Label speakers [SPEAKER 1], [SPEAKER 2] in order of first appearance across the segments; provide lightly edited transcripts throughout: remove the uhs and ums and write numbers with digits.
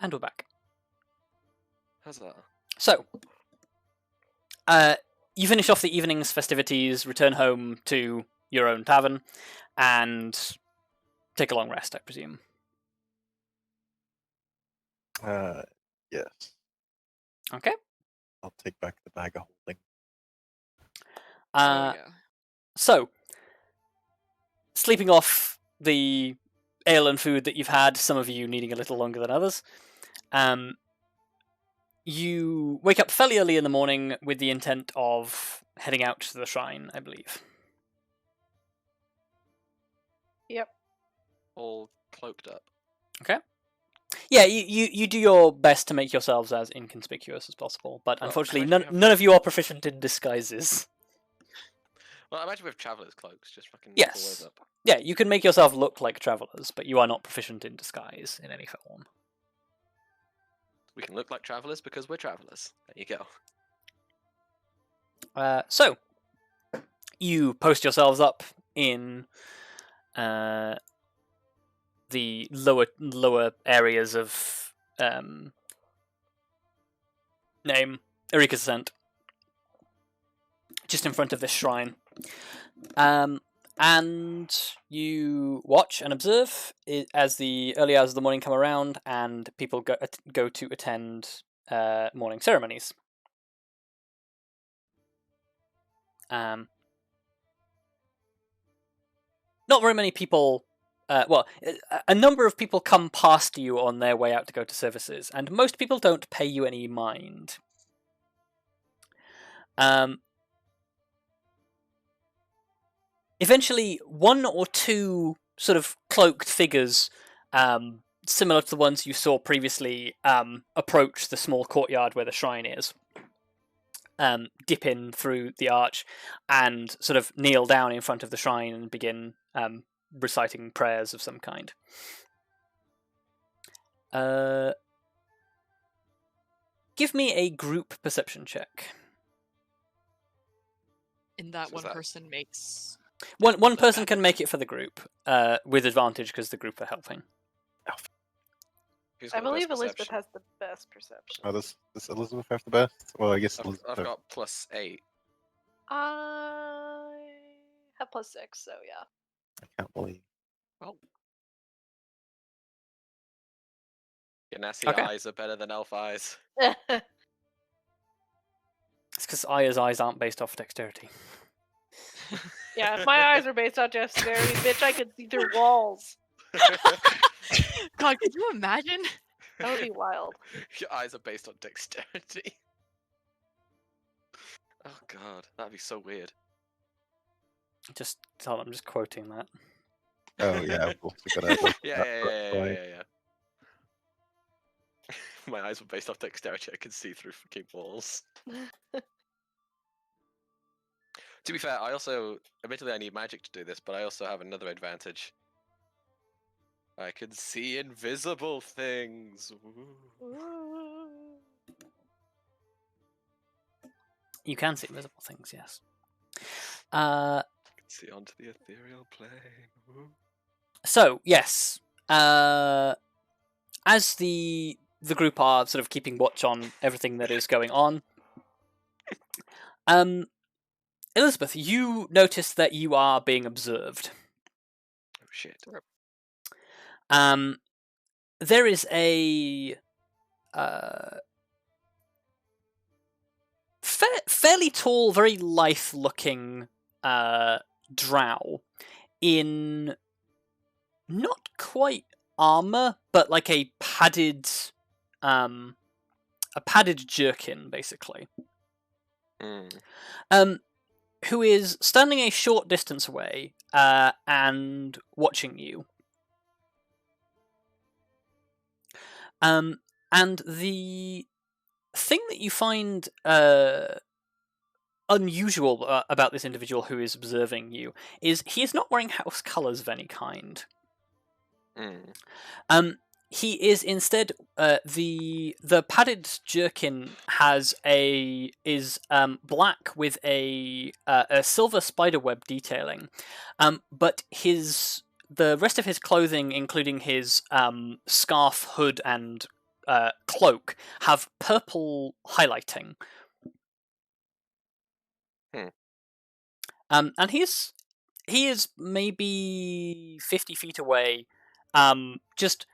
[SPEAKER 1] And we're back.
[SPEAKER 2] Huzzah.
[SPEAKER 1] So, you finish off the evening's festivities, return home to your own tavern, and take a long rest, I presume.
[SPEAKER 3] Yes.
[SPEAKER 1] Okay.
[SPEAKER 3] I'll take back the bag of holding.
[SPEAKER 4] Yeah.
[SPEAKER 1] So, sleeping off the ale and food that you've had, some of you needing a little longer than others, you wake up fairly early in the morning with the intent of heading out to the shrine, I believe.
[SPEAKER 4] Yep.
[SPEAKER 2] All cloaked up.
[SPEAKER 1] Okay. Yeah, you do your best to make yourselves as inconspicuous as possible, but unfortunately none of you are proficient in disguises.
[SPEAKER 2] Well, I imagine with travelers' cloaks, just fucking
[SPEAKER 1] Yes.
[SPEAKER 2] pull those up.
[SPEAKER 1] Yeah, you can make yourself look like travelers, but you are not proficient in disguise in any form.
[SPEAKER 2] We can look like travelers because we're travelers. There you go.
[SPEAKER 1] So, you post yourselves up in the lower areas of Erika's Ascent, just in front of this shrine. And you watch and observe as the early hours of the morning come around and people go to attend morning ceremonies. Not very many people... a number of people come past you on their way out to go to services, and most people don't pay you any mind. Eventually, one or two sort of cloaked figures, similar to the ones you saw previously, approach the small courtyard where the shrine is, dip in through the arch, and sort of kneel down in front of the shrine and begin reciting prayers of some kind. Give me a group perception check.
[SPEAKER 4] In that
[SPEAKER 2] So
[SPEAKER 4] one
[SPEAKER 2] that-
[SPEAKER 4] person makes...
[SPEAKER 1] One person can make it for the group, with advantage because the group are helping.
[SPEAKER 2] Who's
[SPEAKER 5] I
[SPEAKER 2] got the
[SPEAKER 5] believe
[SPEAKER 2] best
[SPEAKER 5] Elizabeth
[SPEAKER 2] perception?
[SPEAKER 5] has the best perception.
[SPEAKER 3] Oh, does Elizabeth have the best? Well, I guess
[SPEAKER 2] I've
[SPEAKER 3] Elizabeth.
[SPEAKER 2] got +8.
[SPEAKER 5] I have +6, so yeah.
[SPEAKER 3] I can't believe.
[SPEAKER 2] Well, your nasty
[SPEAKER 1] Okay.
[SPEAKER 2] eyes are better than elf eyes.
[SPEAKER 1] It's because Aya's eyes aren't based off dexterity.
[SPEAKER 5] Yeah, if my eyes are based on dexterity, bitch, I could see through walls.
[SPEAKER 4] God, could you imagine?
[SPEAKER 5] That would be wild.
[SPEAKER 2] Your eyes are based on dexterity. Oh god, that'd be so weird.
[SPEAKER 1] Just hold on, I'm just quoting that.
[SPEAKER 3] Oh yeah, of course, we gotta look
[SPEAKER 2] Yeah,
[SPEAKER 3] that
[SPEAKER 2] yeah,
[SPEAKER 3] right.
[SPEAKER 2] yeah. My eyes were based off dexterity. I could see through fucking walls. To be fair, I also, admittedly I need magic to do this, but I also have another advantage. I can see invisible things. Ooh.
[SPEAKER 1] You can see invisible things, yes.
[SPEAKER 2] I can see onto the ethereal plane. Ooh.
[SPEAKER 1] So, yes. As the group are sort of keeping watch on everything that is going on, Elizabeth, you notice that you are being observed.
[SPEAKER 2] Oh shit.
[SPEAKER 1] There is a fairly tall, very lithe-looking drow in not quite armor, but like a padded jerkin, basically. Who is standing a short distance away and watching you. And the thing that you find unusual about this individual who is observing you is he is not wearing house colours of any kind. He is instead the padded jerkin is black with a silver spiderweb detailing, but the rest of his clothing, including his scarf, hood, and cloak have purple highlighting. And he is maybe 50 feet away, just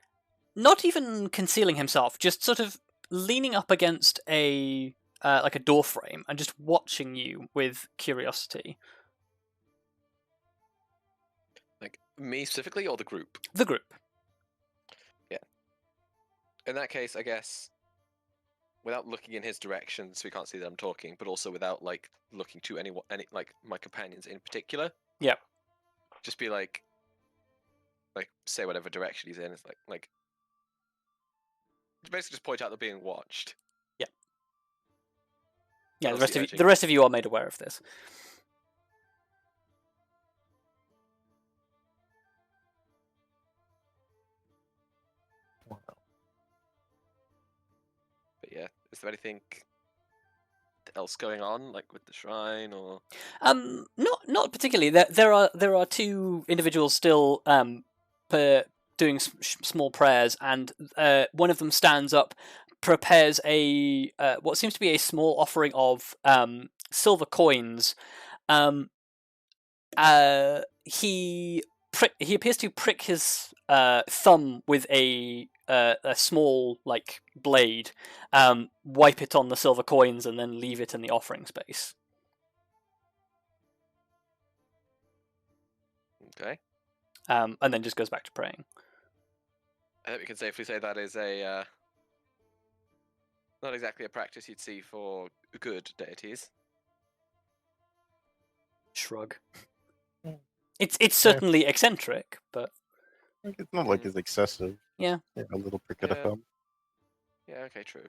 [SPEAKER 1] not even concealing himself, just sort of leaning up against a like a door frame and just watching you with curiosity.
[SPEAKER 2] Like me specifically, or the group?
[SPEAKER 1] The group.
[SPEAKER 2] Yeah. In that case, I guess, without looking in his direction, so we can't see that I'm talking, but also without like looking to any like my companions in particular.
[SPEAKER 1] Yeah.
[SPEAKER 2] Just be like say whatever direction he's in. It's like basically just point out they're being watched.
[SPEAKER 1] Yeah. Yeah.
[SPEAKER 2] Obviously
[SPEAKER 1] The rest of you are made aware of this.
[SPEAKER 3] Wow.
[SPEAKER 2] But yeah, is there anything else going on, like with the shrine, or?
[SPEAKER 1] Not particularly. There are two individuals still doing small prayers, and one of them stands up, prepares a what seems to be a small offering of silver coins. He appears to prick his thumb with a small like blade, wipe it on the silver coins, and then leave it in the offering space.
[SPEAKER 2] Okay.
[SPEAKER 1] And then just goes back to praying.
[SPEAKER 2] I think we can safely say that is a not exactly a practice you'd see for good deities.
[SPEAKER 1] Shrug.
[SPEAKER 3] Mm.
[SPEAKER 1] It's certainly eccentric, but
[SPEAKER 3] It's not like it's excessive.
[SPEAKER 1] Yeah.
[SPEAKER 3] A little prick of the
[SPEAKER 2] Yeah.
[SPEAKER 3] thumb.
[SPEAKER 2] Yeah, okay, true.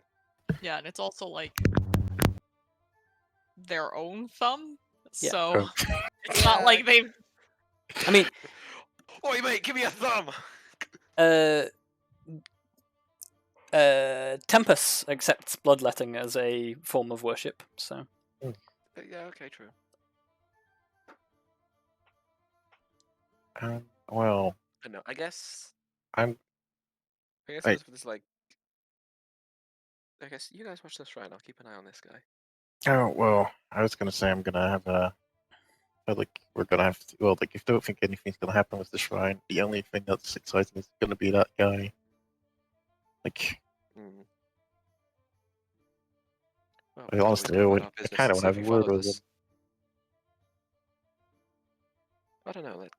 [SPEAKER 4] Yeah, and it's also like their own thumb,
[SPEAKER 1] Yeah.
[SPEAKER 4] so it's not like they've.
[SPEAKER 1] I mean,
[SPEAKER 2] Oi, mate, give me a thumb.
[SPEAKER 1] Tempest accepts bloodletting as a form of worship, so
[SPEAKER 2] Yeah, okay, true.
[SPEAKER 3] Well,
[SPEAKER 2] I know. I guess
[SPEAKER 3] Wait.
[SPEAKER 2] there's like. I guess you guys watch this shrine. I'll keep an eye on this guy.
[SPEAKER 3] Oh, well, I was gonna say I'm gonna have a. Like, we're gonna have to. Well, like, if you don't think anything's gonna happen with the shrine, the only thing that's exciting is gonna be that guy. Like,
[SPEAKER 2] Well,
[SPEAKER 3] honestly,
[SPEAKER 2] we
[SPEAKER 3] I
[SPEAKER 2] go about our
[SPEAKER 3] I
[SPEAKER 2] business
[SPEAKER 3] kind
[SPEAKER 2] and
[SPEAKER 3] of
[SPEAKER 2] see
[SPEAKER 3] want
[SPEAKER 2] if
[SPEAKER 3] to have
[SPEAKER 2] he
[SPEAKER 3] a word
[SPEAKER 2] follows
[SPEAKER 3] with him.
[SPEAKER 2] us. I don't know.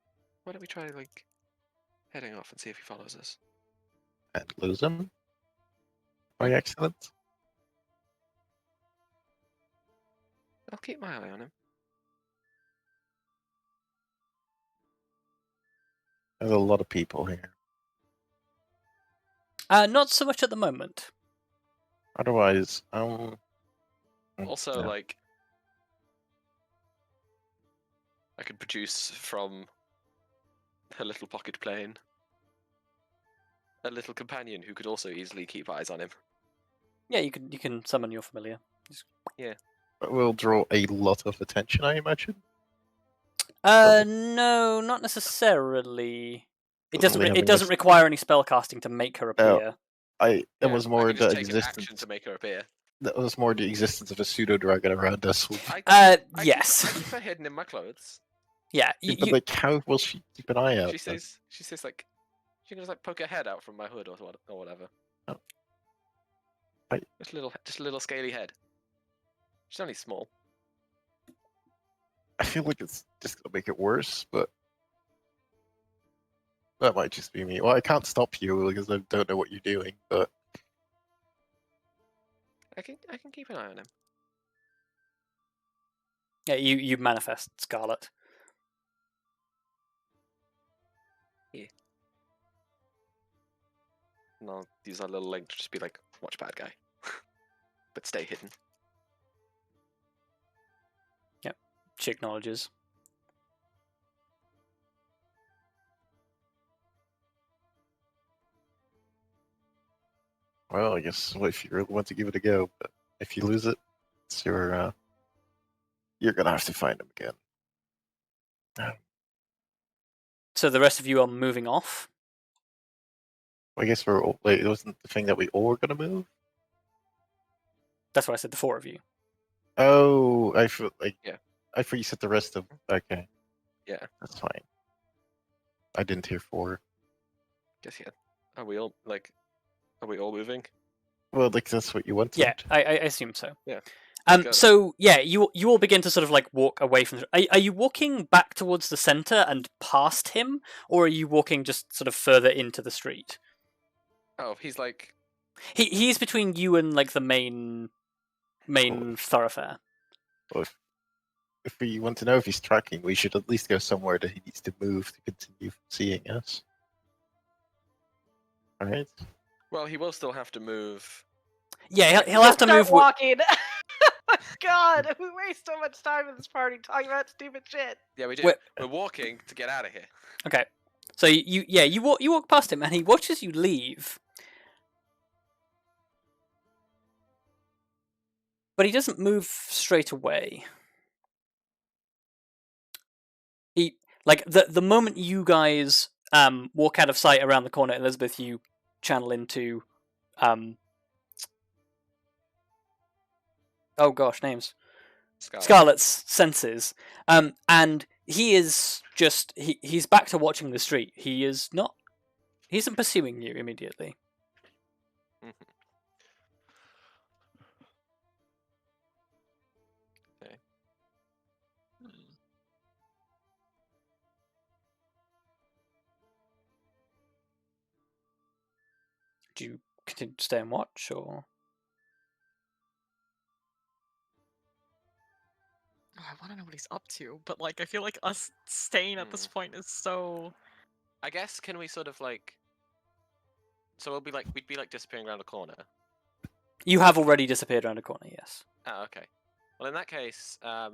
[SPEAKER 2] Why don't we try like heading off and see if he follows us?
[SPEAKER 3] And lose him by accident.
[SPEAKER 2] I'll keep my eye on him.
[SPEAKER 3] There's a lot of people here.
[SPEAKER 1] not so much at the moment.
[SPEAKER 3] Otherwise,
[SPEAKER 2] Also,
[SPEAKER 3] yeah.
[SPEAKER 2] like, I could produce from her little pocket plane a little companion who could also easily keep eyes on him.
[SPEAKER 1] Yeah, you can summon your familiar.
[SPEAKER 3] But will draw a lot of attention, I imagine.
[SPEAKER 1] No, not necessarily. It
[SPEAKER 3] Only having
[SPEAKER 1] doesn't
[SPEAKER 3] this-
[SPEAKER 1] require any spellcasting to make her appear.
[SPEAKER 3] It
[SPEAKER 2] Yeah,
[SPEAKER 3] was
[SPEAKER 2] I
[SPEAKER 3] more
[SPEAKER 2] could just
[SPEAKER 3] the
[SPEAKER 2] take an action
[SPEAKER 3] existence.
[SPEAKER 2] to make her appear.
[SPEAKER 3] That was more the existence of a pseudo dragon around us.
[SPEAKER 1] Yes.
[SPEAKER 2] I keep her hidden in my clothes.
[SPEAKER 1] Yeah,
[SPEAKER 3] But like, how will she keep an eye out?
[SPEAKER 2] She says like, she can just like poke her head out from my hood or whatever.
[SPEAKER 3] Oh.
[SPEAKER 2] Just a little scaly head. She's only small.
[SPEAKER 3] I feel like it's just gonna make it worse, but that might just be me. Well, I can't stop you because I don't know what you're doing, but
[SPEAKER 2] I can keep an eye on him.
[SPEAKER 1] Yeah, you manifest Scarlet.
[SPEAKER 2] Yeah. And I'll use that little link to just be like, watch bad guy. But stay hidden.
[SPEAKER 1] Yep. She acknowledges.
[SPEAKER 3] well, I guess if you really want to give it a go, but if you lose it, it's you're gonna have to find him again.
[SPEAKER 1] So the rest of you are moving off?
[SPEAKER 3] I guess we're all, it wasn't the thing that we all were gonna move.
[SPEAKER 1] That's why I said the 4 of you.
[SPEAKER 3] Oh, I feel like
[SPEAKER 2] Yeah.
[SPEAKER 3] I thought you said the rest of. Okay,
[SPEAKER 2] Yeah.
[SPEAKER 3] that's fine. I didn't hear 4.
[SPEAKER 2] Guess yeah. Are we all moving?
[SPEAKER 3] Well, like that's what you wanted.
[SPEAKER 1] Yeah, I assume so.
[SPEAKER 2] Yeah. Go
[SPEAKER 1] So yeah, you all begin to sort of like walk away from. Are you walking back towards the center and past him, or are you walking just sort of further into the street?
[SPEAKER 2] Oh, he's like.
[SPEAKER 1] He's between you and like the main thoroughfare.
[SPEAKER 3] Well, if we want to know if he's tracking, we should at least go somewhere that he needs to move to continue seeing us. All right.
[SPEAKER 2] Well, he will still have to move.
[SPEAKER 1] Yeah, he'll have to
[SPEAKER 5] Start
[SPEAKER 1] move.
[SPEAKER 5] walking. Oh my God, we waste so much time in this party talking about stupid shit.
[SPEAKER 2] Yeah, we do.
[SPEAKER 1] Wait.
[SPEAKER 2] We're walking to get out of here.
[SPEAKER 1] Okay, so you walk past him and he watches you leave, but he doesn't move straight away. He like the moment you guys walk out of sight around the corner, Elizabeth, you channel into oh gosh, names. Scarlet's senses, and he is just he's back to watching the street. He isn't pursuing you immediately.
[SPEAKER 2] Mhm. Okay.
[SPEAKER 1] Do you continue to stay and watch, or
[SPEAKER 4] Oh, I want to know what he's up to, but like I feel like us staying at this point is so.
[SPEAKER 2] I guess can we sort of like. So we'd be like disappearing around a corner.
[SPEAKER 1] you have already disappeared around a corner? Yes.
[SPEAKER 2] Oh, okay. Well, in that case, I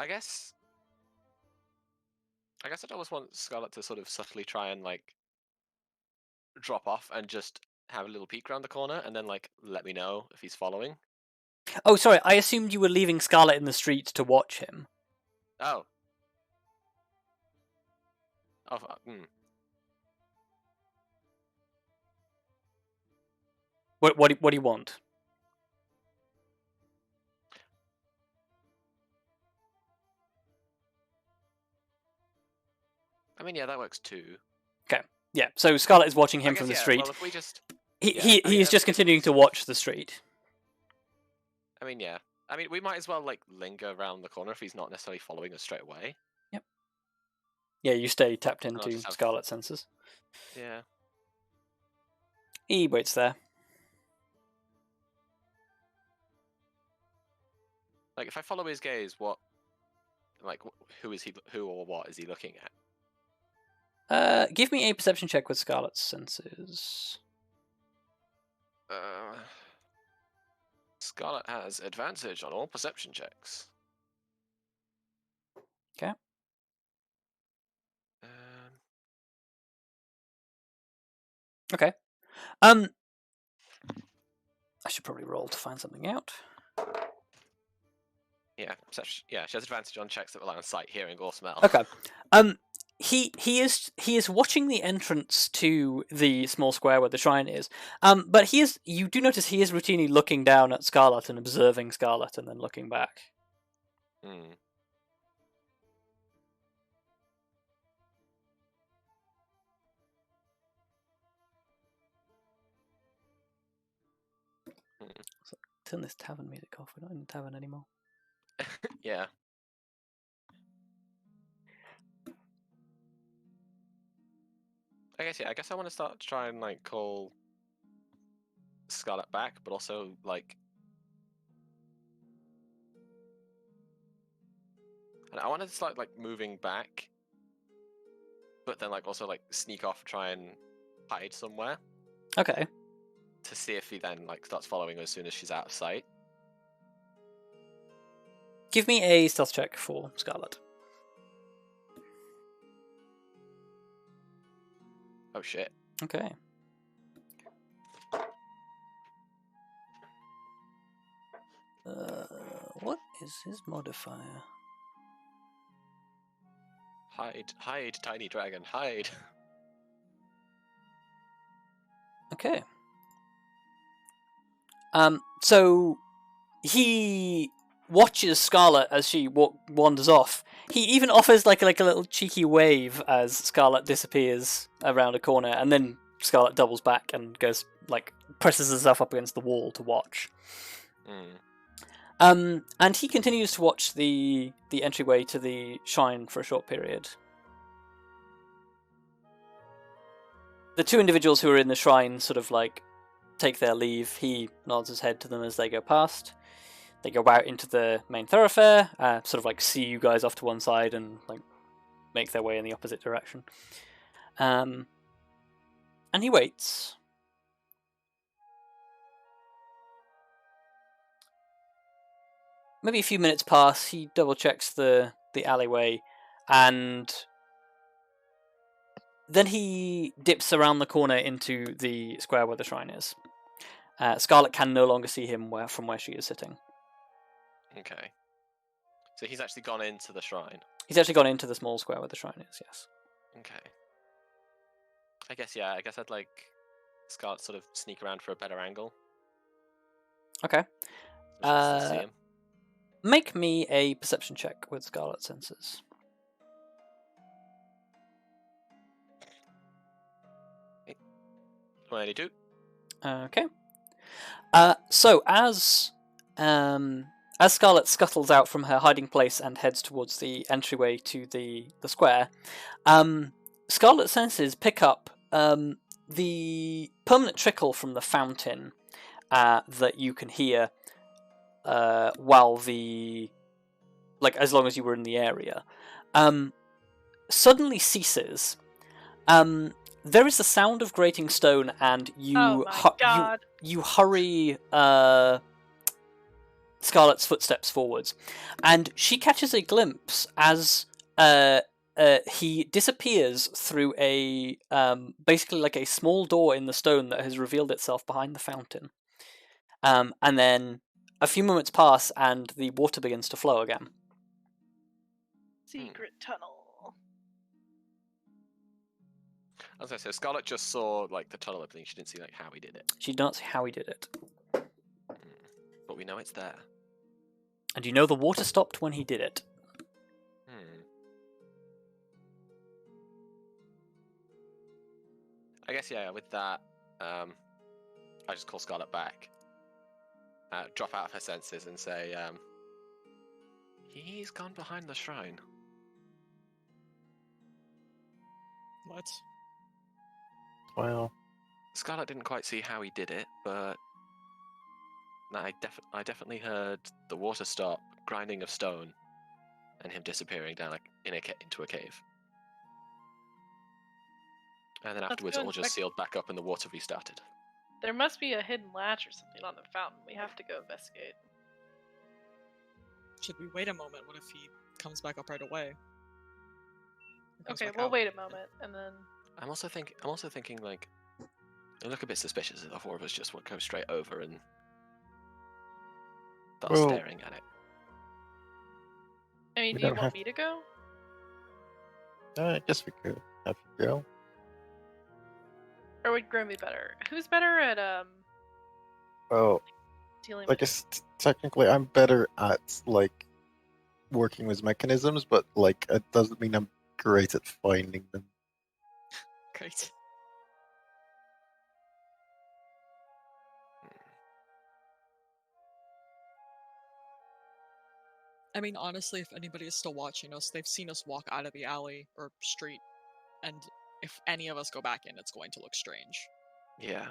[SPEAKER 2] guess I'd always want Scarlet to sort of subtly try and like drop off and just have a little peek around the corner, and then like let me know if he's following.
[SPEAKER 1] Oh, sorry. I assumed you were leaving Scarlet in the street to watch him.
[SPEAKER 2] Oh. Oh.
[SPEAKER 1] What do you want?
[SPEAKER 2] I mean, yeah, that works too.
[SPEAKER 1] Okay. Yeah. So Scarlet is watching
[SPEAKER 2] I
[SPEAKER 1] him
[SPEAKER 2] guess,
[SPEAKER 1] from the
[SPEAKER 2] yeah,
[SPEAKER 1] street.
[SPEAKER 2] Well, if we just.
[SPEAKER 1] He's just continuing to watch the street.
[SPEAKER 2] I mean, yeah. I mean, we might as well like linger around the corner if he's not necessarily following us straight away.
[SPEAKER 1] Yep. Yeah, you stay tapped
[SPEAKER 2] I'll
[SPEAKER 1] into
[SPEAKER 2] just have-
[SPEAKER 1] Scarlet senses.
[SPEAKER 2] Yeah.
[SPEAKER 1] He waits there.
[SPEAKER 2] Like, if I follow his gaze, what? Like, who is he? Who or what is he looking at?
[SPEAKER 1] Give me a perception check with Scarlet's senses.
[SPEAKER 2] Scarlet has advantage on all perception checks.
[SPEAKER 1] Okay. Okay. I should probably roll to find something out.
[SPEAKER 2] Yeah, perception. Yeah, she has advantage on checks that rely on sight, hearing, or smell.
[SPEAKER 1] Okay. He is watching the entrance to the small square where the shrine is. But you do notice he is routinely looking down at Scarlet and observing Scarlet and then looking back. So, turn this tavern music off. We're not in the tavern anymore.
[SPEAKER 2] Yeah. I guess I want to start to try and like call Scarlet back, but also like I wanted to start like moving back, but then like also like sneak off, try and hide somewhere.
[SPEAKER 1] Okay.
[SPEAKER 2] To see if he then like starts following her as soon as she's out of sight.
[SPEAKER 1] Give me a stealth check for Scarlet.
[SPEAKER 2] Oh shit.
[SPEAKER 1] Okay. What is his modifier?
[SPEAKER 2] Hide, hide, tiny dragon, hide.
[SPEAKER 1] Okay. So he watches Scarlet as she wanders off. He even offers like a little cheeky wave as Scarlet disappears around a corner, and then Scarlet doubles back and goes presses herself up against the wall to watch. And he continues to watch the entryway to the shrine for a short period. The two individuals who are in the shrine sort of take their leave. He nods his head to them as they go past. They go out into the main thoroughfare, sort of see you guys off to one side and make their way in the opposite direction. And he waits. Maybe a few minutes pass. He double checks the alleyway, and then he dips around the corner into the square where the shrine is. Scarlet can no longer see him from where she is sitting.
[SPEAKER 2] Okay. So he's actually gone into the shrine.
[SPEAKER 1] He's actually gone into the small square where the shrine is, yes.
[SPEAKER 2] Okay. I guess I'd like Scarlet sort of sneak around for a better angle.
[SPEAKER 1] Okay.
[SPEAKER 2] So she doesn't see him.
[SPEAKER 1] Make me a perception check with Scarlet senses.
[SPEAKER 2] 22.
[SPEAKER 1] Okay. So as Scarlet scuttles out from her hiding place and heads towards the entryway to the square, Scarlet senses pick up the permanent trickle from the fountain that you can hear while as long as you were in the area, suddenly ceases. There is the sound of grating stone, and you hurry Scarlet's footsteps forwards, and she catches a glimpse as he disappears through a basically like a small door in the stone that has revealed itself behind the fountain. And then a few moments pass, and the water begins to flow again.
[SPEAKER 5] Secret tunnel.
[SPEAKER 2] As I said, Scarlet just saw the tunnel opening. She didn't see how he did it.
[SPEAKER 1] She did not see how he did it.
[SPEAKER 2] But we know it's there.
[SPEAKER 1] And you know the water stopped when he did it.
[SPEAKER 2] I guess, with that, I just call Scarlet back. Drop out of her senses and say, he's gone behind the shrine.
[SPEAKER 4] What?
[SPEAKER 3] Well,
[SPEAKER 2] Scarlet didn't quite see how he did it, but I definitely heard the water stop, grinding of stone, and him disappearing down into a cave. And then afterwards, it all just sealed back up and the water restarted.
[SPEAKER 5] There must be a hidden latch or something on the fountain. We have to go investigate.
[SPEAKER 4] Should we wait a moment? What if he comes back up right away?
[SPEAKER 5] Okay, we'll wait a moment and then.
[SPEAKER 2] I'm also thinking they look a bit suspicious if the four of us just go straight over and start staring at it.
[SPEAKER 5] I mean, do you want me to go?
[SPEAKER 3] I guess we could have you go.
[SPEAKER 5] Or would Grim be better? Who's better at
[SPEAKER 3] Well,
[SPEAKER 5] dealing
[SPEAKER 3] I
[SPEAKER 5] with
[SPEAKER 3] guess technically I'm better at working with mechanisms, but it doesn't mean I'm great at finding them.
[SPEAKER 4] Great. I mean, honestly, if anybody is still watching us, they've seen us walk out of the alley or street, and if any of us go back in, it's going to look strange.
[SPEAKER 2] Yeah.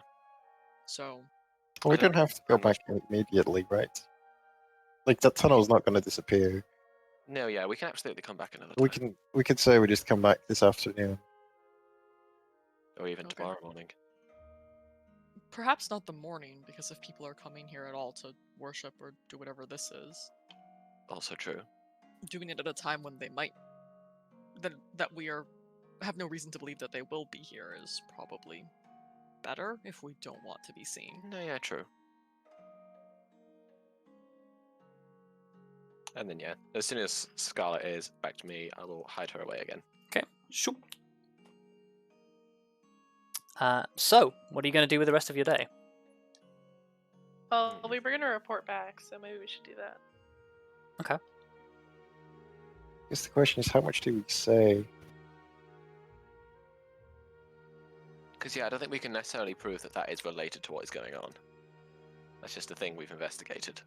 [SPEAKER 4] So.
[SPEAKER 3] Well, we don't have to go back in immediately, right? That tunnel's not going to disappear.
[SPEAKER 2] No, yeah, we can absolutely come back another time.
[SPEAKER 3] We can say we just come back this afternoon.
[SPEAKER 2] Or even tomorrow morning.
[SPEAKER 4] Perhaps not the morning, because if people are coming here at all to worship or do whatever this is.
[SPEAKER 2] Also true.
[SPEAKER 4] Doing it at a time when they might... that we have no reason to believe that they will be here is probably better if we don't want to be seen.
[SPEAKER 2] No, yeah, true. And then, as soon as Scarlet is back to me, I will hide her away again.
[SPEAKER 1] Sure. So, what are you going to do with the rest of your day?
[SPEAKER 5] Well, we were gonna report back, so maybe we should do that.
[SPEAKER 3] I guess the question is, how much do we say?
[SPEAKER 2] Because I don't think we can necessarily prove that that is related to what is going on. That's just a thing we've investigated.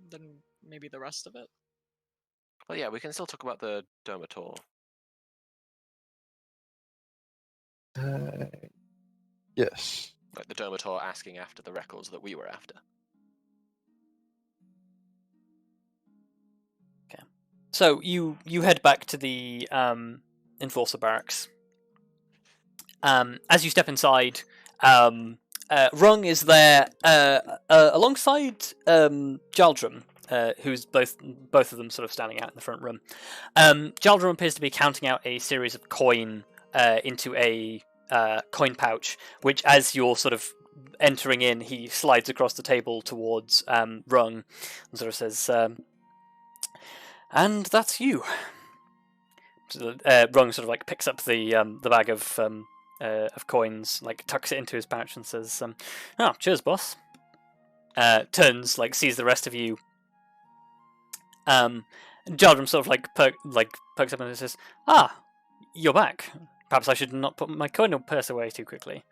[SPEAKER 4] Then maybe the rest of it.
[SPEAKER 2] Well, yeah, we can still talk about the Domator.
[SPEAKER 3] Yes.
[SPEAKER 2] Like the Domator asking after the records that we were after.
[SPEAKER 1] So you head back to the Enforcer barracks. As you step inside, Rung is there alongside Jaldrum, who's both of them sort of standing out in the front room. Jaldrum appears to be counting out a series of coin into a coin pouch, which, as you're sort of entering in, he slides across the table towards Rung and sort of says, "And that's you." So, Rung sort of like picks up the bag of coins, like tucks it into his pouch and says, "Oh, cheers, boss." Turns, like sees the rest of you. Jaldrum sort of like pokes up and says, "Ah, you're back. Perhaps I should not put my coin purse away too quickly."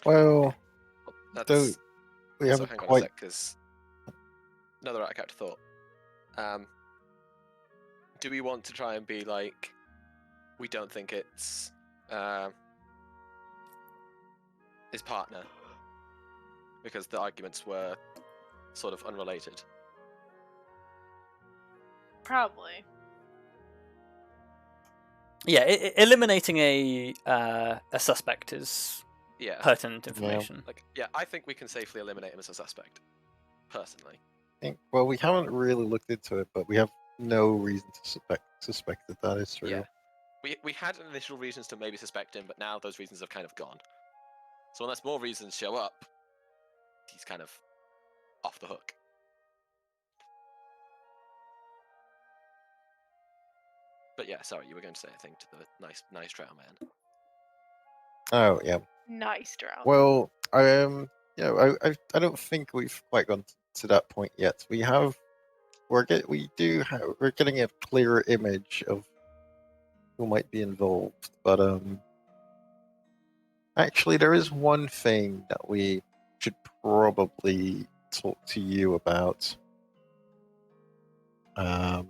[SPEAKER 3] Well,
[SPEAKER 2] That's...
[SPEAKER 3] we
[SPEAKER 2] So
[SPEAKER 3] haven't
[SPEAKER 2] hang on a
[SPEAKER 3] quite.
[SPEAKER 2] sec, because another out of character thought. Do we want to try and be like, we don't think it's his partner? Because the arguments were sort of unrelated.
[SPEAKER 5] Probably.
[SPEAKER 1] Yeah, eliminating a suspect is pertinent information.
[SPEAKER 2] I think we can safely eliminate him as a suspect. Personally.
[SPEAKER 3] Well, we haven't really looked into it, but we have no reason to suspect that is true.
[SPEAKER 2] Yeah. We had initial reasons to maybe suspect him, but now those reasons have kind of gone. So unless more reasons show up, he's kind of off the hook. But yeah, sorry, you were going to say a thing to the nice drow man.
[SPEAKER 3] Oh yeah.
[SPEAKER 5] Nice drow.
[SPEAKER 3] Well, I don't think we've quite gone to that point yet. We're getting a clearer image of who might be involved, but actually there is one thing that we should probably talk to you about.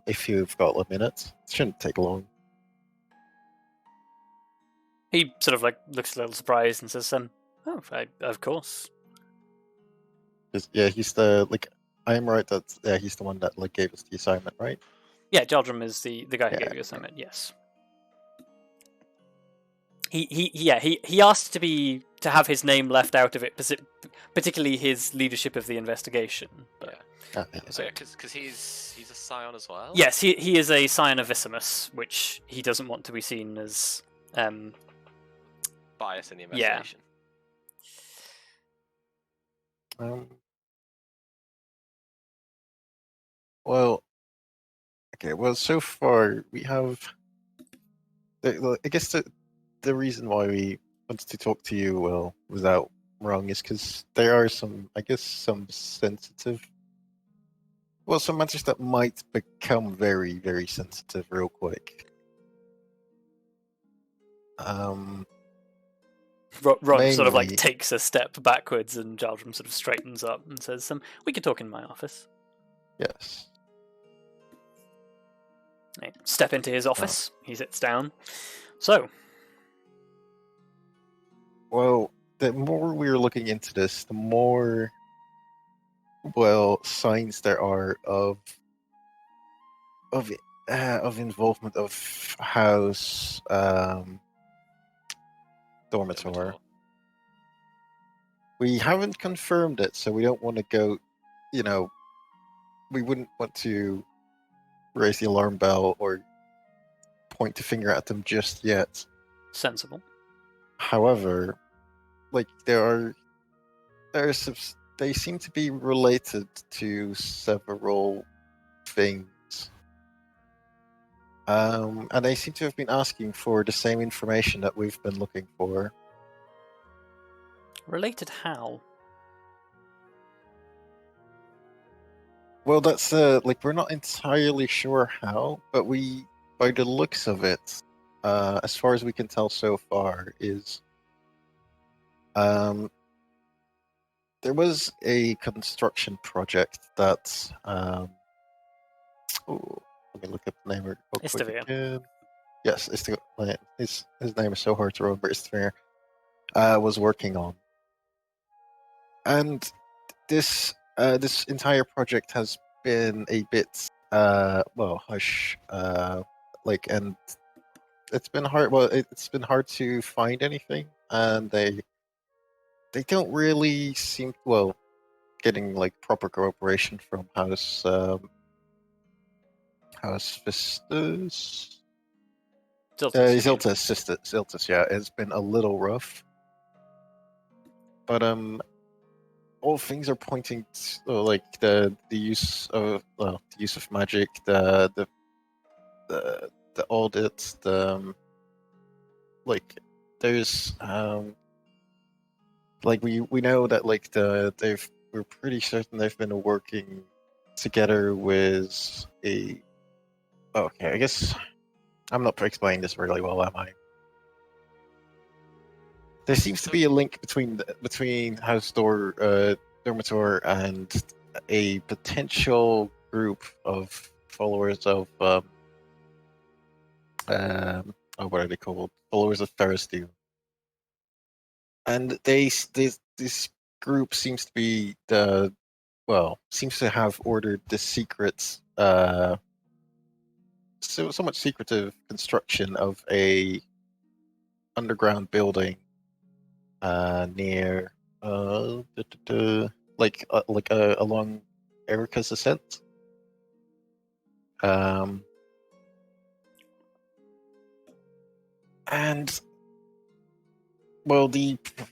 [SPEAKER 3] If you've got a minute, it shouldn't take long.
[SPEAKER 1] He sort of like looks a little surprised and says, "Oh, of course."
[SPEAKER 3] Yeah, he's the I am right that he's the one that gave us the assignment, right?
[SPEAKER 1] Yeah, Jaldrum is the guy who gave you the assignment. Yes. He asked to have his name left out of it, particularly his leadership of the investigation. But,
[SPEAKER 2] because he's a Scion as well.
[SPEAKER 1] Yes, he is a Scion of Visimus, which he doesn't want to be seen as
[SPEAKER 2] bias in the investigation.
[SPEAKER 3] Well, okay. Well, so far we have. I guess the reason why we wanted to talk to you, without wrong, is because there are some sensitive. Well, some matters that might become very, very sensitive real quick.
[SPEAKER 1] Ron sort of like takes a step backwards, and Jaldrum sort of straightens up and says, "We could talk in my office."
[SPEAKER 3] Yes.
[SPEAKER 1] They step into his office. He sits down. So,
[SPEAKER 3] well, the more we're looking into this, the more signs there are of involvement of House Dormitor. We haven't confirmed it, so we don't want to go. We wouldn't want to raise the alarm bell or point the finger at them just yet.
[SPEAKER 1] Sensible.
[SPEAKER 3] However, they seem to be related to several things. And they seem to have been asking for the same information that we've been looking for.
[SPEAKER 1] Related how?
[SPEAKER 3] Well, that's we're not entirely sure how, but by the looks of it, as far as we can tell so far, is there was a construction project that let me look up the name real quick
[SPEAKER 1] Istavir.
[SPEAKER 3] again. Yes, his name is so hard to remember. Istavir was working on, and this entire project has been a bit hush, and it's been hard. Well, it's been hard to find anything, and they don't really seem getting proper cooperation from House Vistus. Ziltus, yeah, it's been a little rough, but all things are pointing to the use of magic, the audits, there's we know that we're pretty certain they've been working together with a. Okay, I guess I'm not explaining this really well, am I? There seems to be a link between House Dormitor and a potential group of followers of what are they called? Followers of Thariz'dun. And this group seems to be seems to have ordered the secret somewhat secretive construction of a underground building near along Erica's ascent. And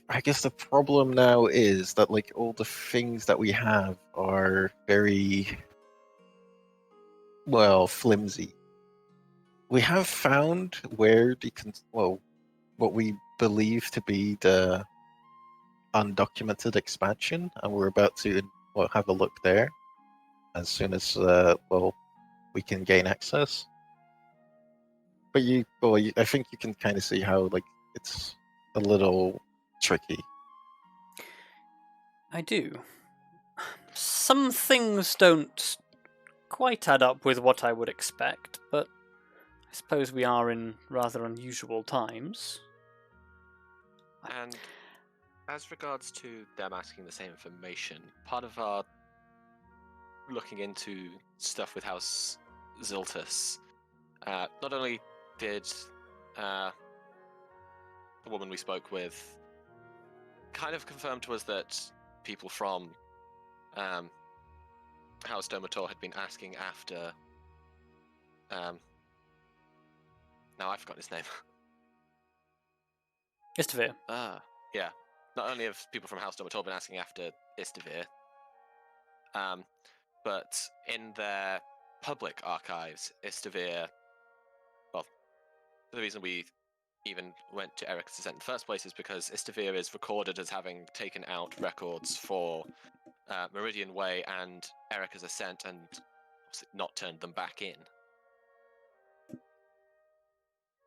[SPEAKER 3] I guess the problem now is that all the things that we have are very flimsy. We have found where what we believe to be the undocumented expansion, and we're about to have a look there as soon as we can gain access. But I think you can kind of see how it's a little tricky.
[SPEAKER 1] I do. Some things don't quite add up with what I would expect, but I suppose we are in rather unusual times.
[SPEAKER 2] And as regards to them asking the same information, part of our looking into stuff with House Ziltus, not only did the woman we spoke with kind of confirm to us that people from House Dormitor had been asking after now I've forgotten his name.
[SPEAKER 1] Istavir.
[SPEAKER 2] Yeah. Not only have people from House Dormitor been asking after Istavir, but in their public archives, Istavir. Well, the reason we even went to Eric's Ascent in the first place is because Istavir is recorded as having taken out records for Meridian Way and Eric's Ascent and obviously not turned them back in.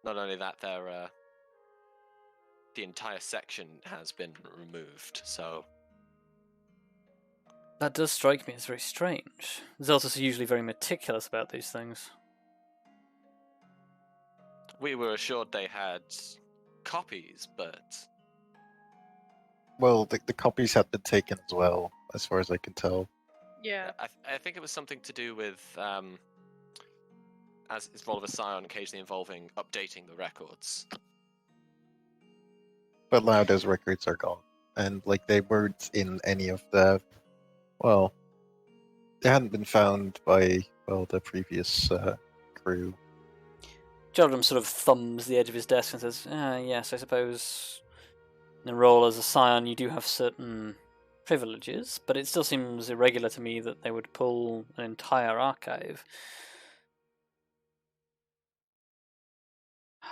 [SPEAKER 2] Not only that, the entire section has been removed, so...
[SPEAKER 1] That does strike me as very strange. Zeltus are usually very meticulous about these things.
[SPEAKER 2] We were assured they had copies, but...
[SPEAKER 3] Well, the copies had been taken as well, as far as I can tell.
[SPEAKER 5] Yeah.
[SPEAKER 2] I think it was something to do with, as is Visimus Scion, occasionally involving updating the records.
[SPEAKER 3] But now those records are gone. And they weren't in any of the... Well, they hadn't been found by, the previous crew.
[SPEAKER 1] Jordan sort of thumbs the edge of his desk and says, yes, I suppose in a role as a scion you do have certain privileges, but it still seems irregular to me that they would pull an entire archive.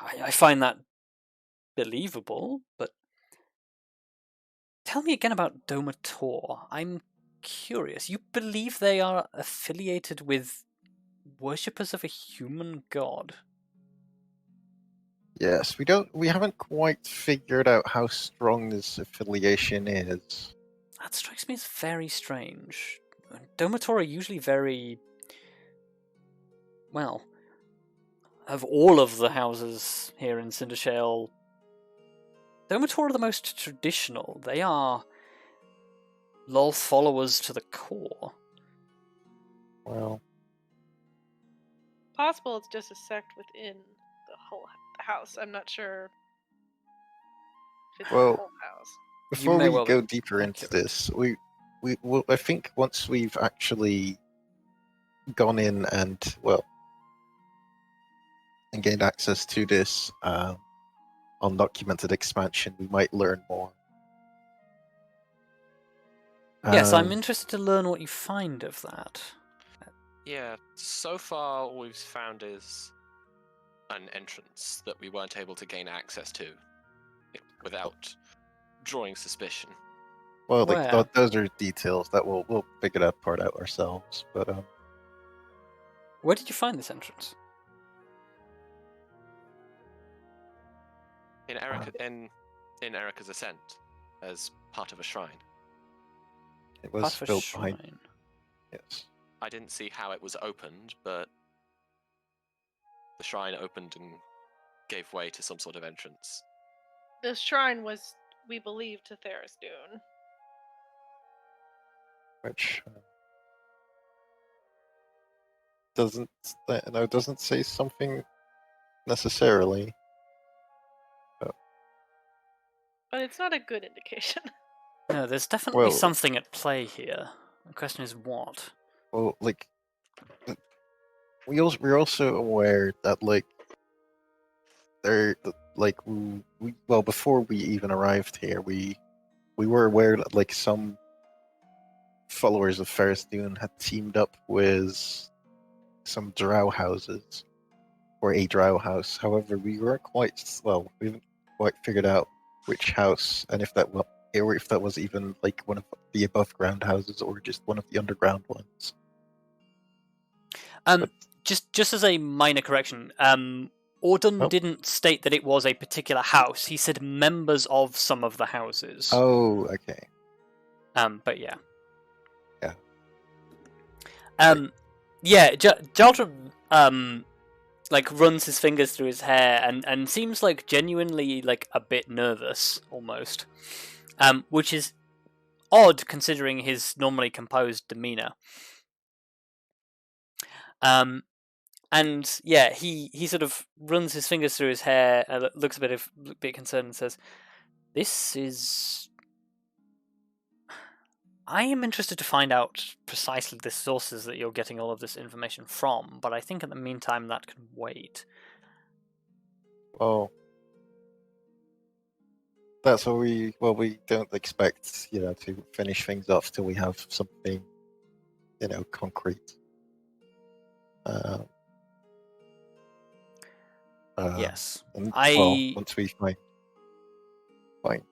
[SPEAKER 1] I find that believable, but tell me again about Domator. I'm curious. You believe they are affiliated with worshippers of a human god?
[SPEAKER 3] Yes, we haven't quite figured out how strong this affiliation is.
[SPEAKER 1] That strikes me as very strange. Domator are usually very... well, of all of the houses here in Cindershale, Domator are the most traditional. They are Lolth followers to the core.
[SPEAKER 3] Well,
[SPEAKER 5] Possible it's just a sect within the whole house. I'm not sure if it's
[SPEAKER 3] Well,
[SPEAKER 5] the whole house.
[SPEAKER 3] before
[SPEAKER 1] may
[SPEAKER 3] we
[SPEAKER 1] well
[SPEAKER 3] go
[SPEAKER 1] be
[SPEAKER 3] deeper into
[SPEAKER 1] accurate.
[SPEAKER 3] this, I think once we've actually gone in and gained access to this undocumented expansion, we might learn more.
[SPEAKER 1] Yes, I'm
[SPEAKER 3] Um,
[SPEAKER 1] interested to learn what you find of that.
[SPEAKER 2] Yeah, so far all we've found is an entrance that we weren't able to gain access to without drawing suspicion.
[SPEAKER 3] Well,
[SPEAKER 1] Where?
[SPEAKER 3] those are details that we'll figure that part out ourselves. But
[SPEAKER 1] Where did you find this entrance?
[SPEAKER 2] In Erica's ascent, as part of a shrine.
[SPEAKER 3] it was
[SPEAKER 1] Part of a
[SPEAKER 3] built behind.
[SPEAKER 1] shrine.
[SPEAKER 3] Yes.
[SPEAKER 2] I didn't see how it was opened, but the shrine opened and gave way to some sort of entrance.
[SPEAKER 5] The shrine was, we believe, to Thariz'dun.
[SPEAKER 3] Which doesn't say something necessarily.
[SPEAKER 5] But it's not a good indication.
[SPEAKER 1] No, there's definitely
[SPEAKER 3] Well-
[SPEAKER 1] something at play here. The question is what?
[SPEAKER 3] Well, we're also aware that before we even arrived here, we were aware that some followers of Thariz'dun had teamed up with some drow houses, or a drow house. However, we haven't quite figured out which house, and if that was even one of the above ground houses or just one of the underground ones.
[SPEAKER 1] Just as a minor correction, Auden didn't state that it was a particular house. He said members of some of the houses.
[SPEAKER 3] Oh, okay.
[SPEAKER 1] But yeah.
[SPEAKER 3] Yeah.
[SPEAKER 1] Yeah, Jaldra, runs his fingers through his hair and seems genuinely a bit nervous almost, which is odd considering his normally composed demeanor. And yeah, he sort of runs his fingers through his hair, looks a bit concerned, and says, "This is. I am interested to find out precisely the sources that you're getting all of this information from, but I think in the meantime that can wait."
[SPEAKER 3] Well, that's what we don't expect, to finish things off till we have something, concrete.
[SPEAKER 1] Yes,
[SPEAKER 3] once we find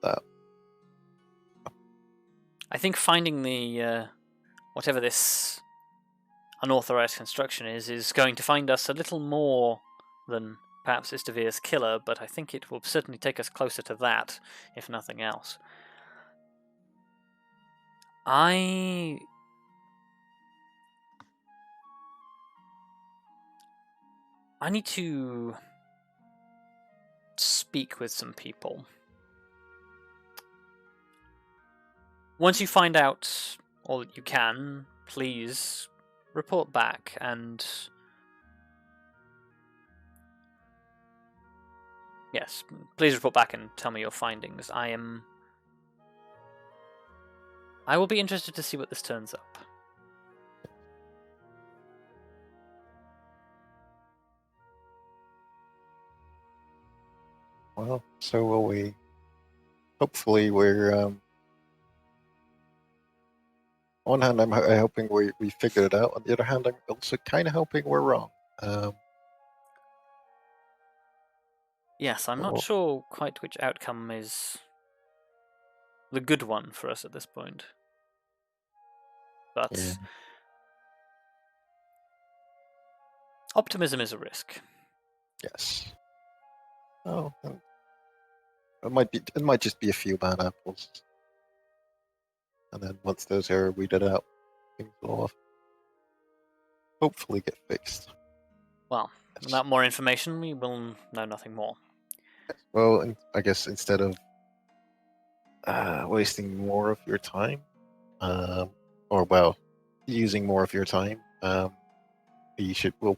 [SPEAKER 3] that.
[SPEAKER 1] I think finding the whatever this unauthorized construction is going to find us a little more than perhaps Istavir's killer, but I think it will certainly take us closer to that, if nothing else. I need to speak with some people. Once you find out all that you can, please report back and... Yes, please report back and tell me your findings. I will be interested to see what this turns up.
[SPEAKER 3] Well, so will we. Hopefully, we're. On one hand, I'm hoping we figured it out. On the other hand, I'm also kind of hoping we're wrong.
[SPEAKER 1] Yes, I'm not
[SPEAKER 3] Or-
[SPEAKER 1] sure quite which outcome is the good one for us at this point. But
[SPEAKER 3] Yeah.
[SPEAKER 1] optimism is a risk.
[SPEAKER 3] Yes. Oh, it might just be a few bad apples, and then once those are weeded out, things will hopefully get fixed.
[SPEAKER 1] Well,
[SPEAKER 3] Yes.
[SPEAKER 1] without more information, we will know nothing more.
[SPEAKER 3] Well, I guess instead of wasting more of your time, using more of your time, we'll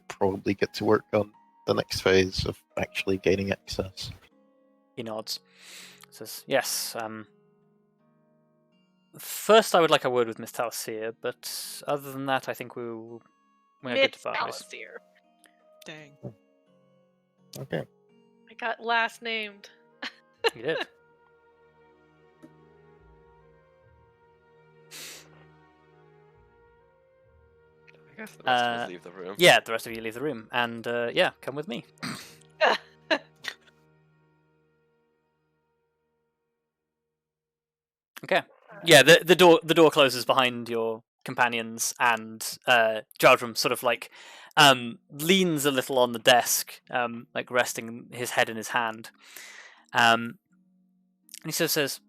[SPEAKER 3] probably get to work on the next phase of actually gaining access.
[SPEAKER 1] He nods. Says, yes, first I would like a word with Miss Tallithsyr, but other than that, I think we're good to part ways.
[SPEAKER 5] Tallithsyr.
[SPEAKER 4] Dang.
[SPEAKER 3] Okay.
[SPEAKER 5] I got last named.
[SPEAKER 1] You did.
[SPEAKER 2] I guess the rest of us leave the room.
[SPEAKER 1] Yeah, the rest of you leave the room, and yeah, come with me. Okay. Yeah, the door closes behind your companions, and Jardram sort of like leans a little on the desk, like resting his head in his hand, and he sort of says,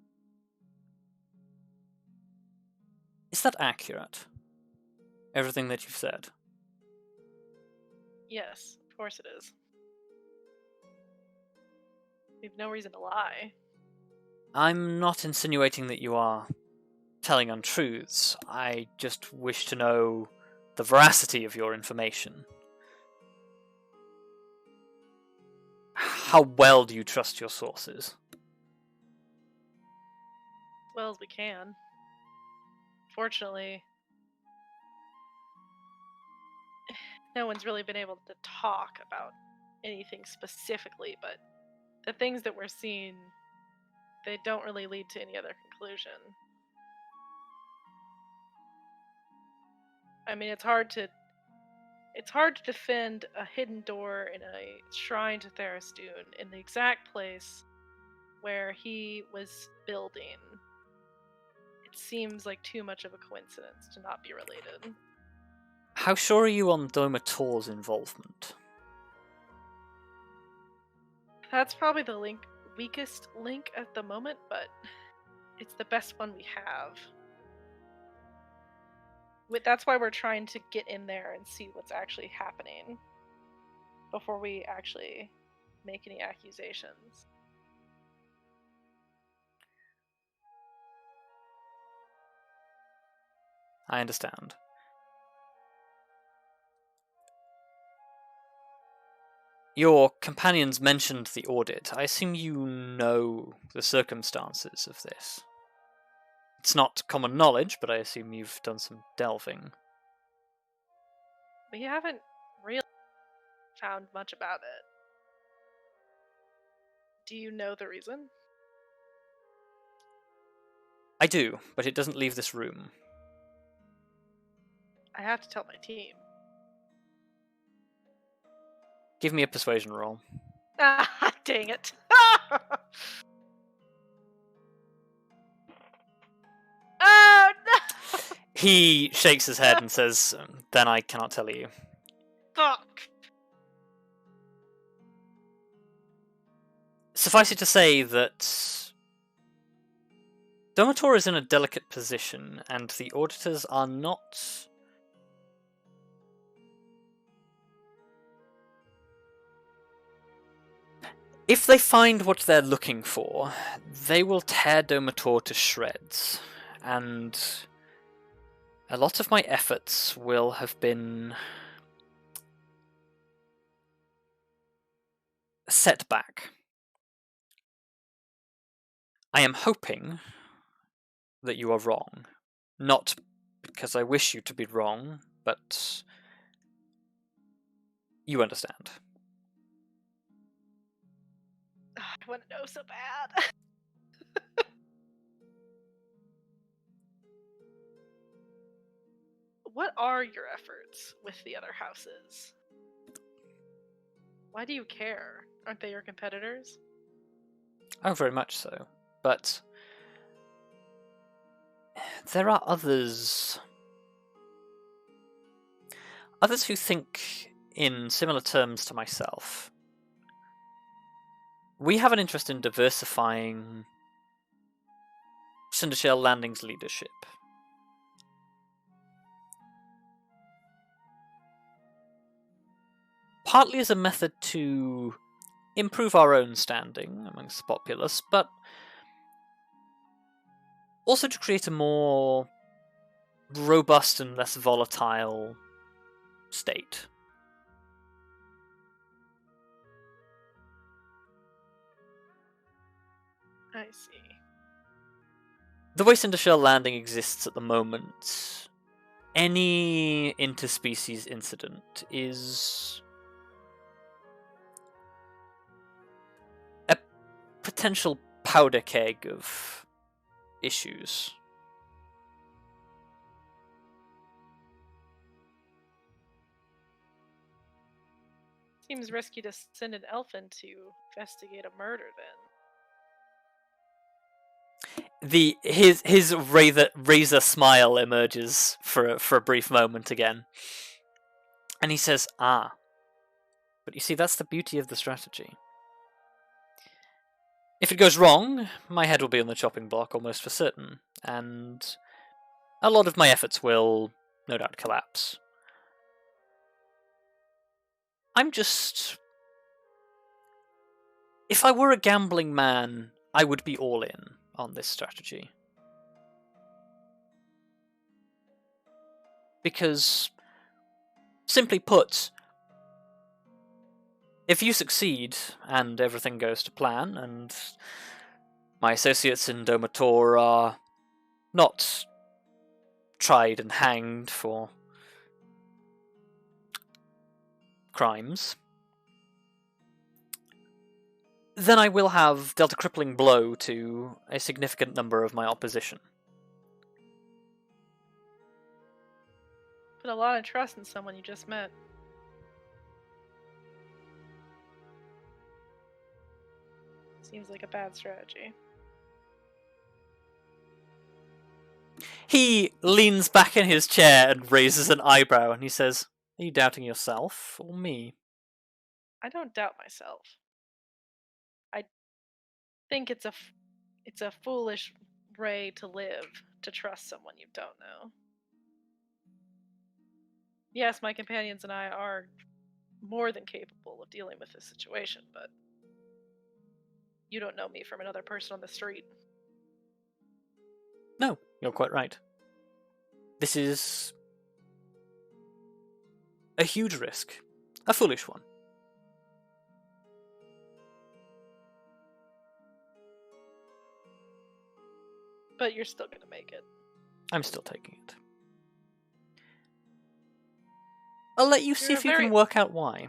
[SPEAKER 1] "Is that accurate? Everything that you've said?"
[SPEAKER 5] Yes, of course it is. We've no reason to lie.
[SPEAKER 1] I'm not insinuating that you are telling untruths. I just wish to know the veracity of your information. How well do you trust your sources?
[SPEAKER 5] As well as we can. Fortunately, no one's really been able to talk about anything specifically, but the things that we're seeing, they don't really lead to any other conclusion. I mean, it's hard to defend a hidden door in a shrine to Thariz'dun in the exact place where he was building. It seems like too much of a coincidence to not be related.
[SPEAKER 1] How sure are you on Daemaris's involvement?
[SPEAKER 5] That's probably the weakest link at the moment, but it's the best one we have. That's why we're trying to get in there and see what's actually happening before we actually make any accusations.
[SPEAKER 1] I understand. Your companions mentioned the audit. I assume you know the circumstances of this. It's not common knowledge, but I assume you've done some delving.
[SPEAKER 5] We haven't really found much about it. Do you know the reason?
[SPEAKER 1] I do, but it doesn't leave this room.
[SPEAKER 5] I have to tell my team.
[SPEAKER 1] Give me a persuasion roll.
[SPEAKER 5] Ah, dang it. Oh, no!
[SPEAKER 1] He shakes his head and says, then I cannot tell you.
[SPEAKER 5] Fuck.
[SPEAKER 1] Suffice it to say that Daemaris is in a delicate position, and the auditors are not... If they find what they're looking for, they will tear Daemaris to shreds, and a lot of my efforts will have been set back. I am hoping that you are wrong. Not because I wish you to be wrong, but you understand.
[SPEAKER 5] I want to know so bad. What are your efforts with the other houses? Why do you care? Aren't they your competitors?
[SPEAKER 1] Oh, very much so. But there are others who think in similar terms to myself. We have an interest in diversifying Cindershell Landing's leadership. Partly as a method to improve our own standing amongst the populace, but also to create a more robust and less volatile state.
[SPEAKER 5] I see.
[SPEAKER 1] The way Cindershell Landing exists at the moment, any interspecies incident is a potential powder keg of issues.
[SPEAKER 5] Seems risky to send an elfin to investigate a murder then.
[SPEAKER 1] His razor smile emerges for a brief moment again, and he says, "Ah, but you see, that's the beauty of the strategy. If it goes wrong, my head will be on the chopping block almost for certain, and a lot of my efforts will, no doubt, collapse. I'm just... If I were a gambling man, I would be all in on this strategy. Because, simply put, if you succeed, and everything goes to plan, and my associates in Domator are not tried and hanged for crimes, then I will have dealt a crippling blow to a significant number of my opposition.
[SPEAKER 5] Put a lot of trust in someone you just met. Seems like a bad strategy.
[SPEAKER 1] He leans back in his chair and raises an eyebrow, and he says, "Are you doubting yourself, or me?"
[SPEAKER 5] I don't doubt myself. I think it's a foolish way to live, to trust someone you don't know. Yes, my companions and I are more than capable of dealing with this situation, but you don't know me from another person on the street.
[SPEAKER 1] No, you're quite right. This is a huge risk. A foolish one.
[SPEAKER 5] But you're still gonna make it.
[SPEAKER 1] I'm still taking it. I'll let you see
[SPEAKER 5] You're
[SPEAKER 1] if you can work out why.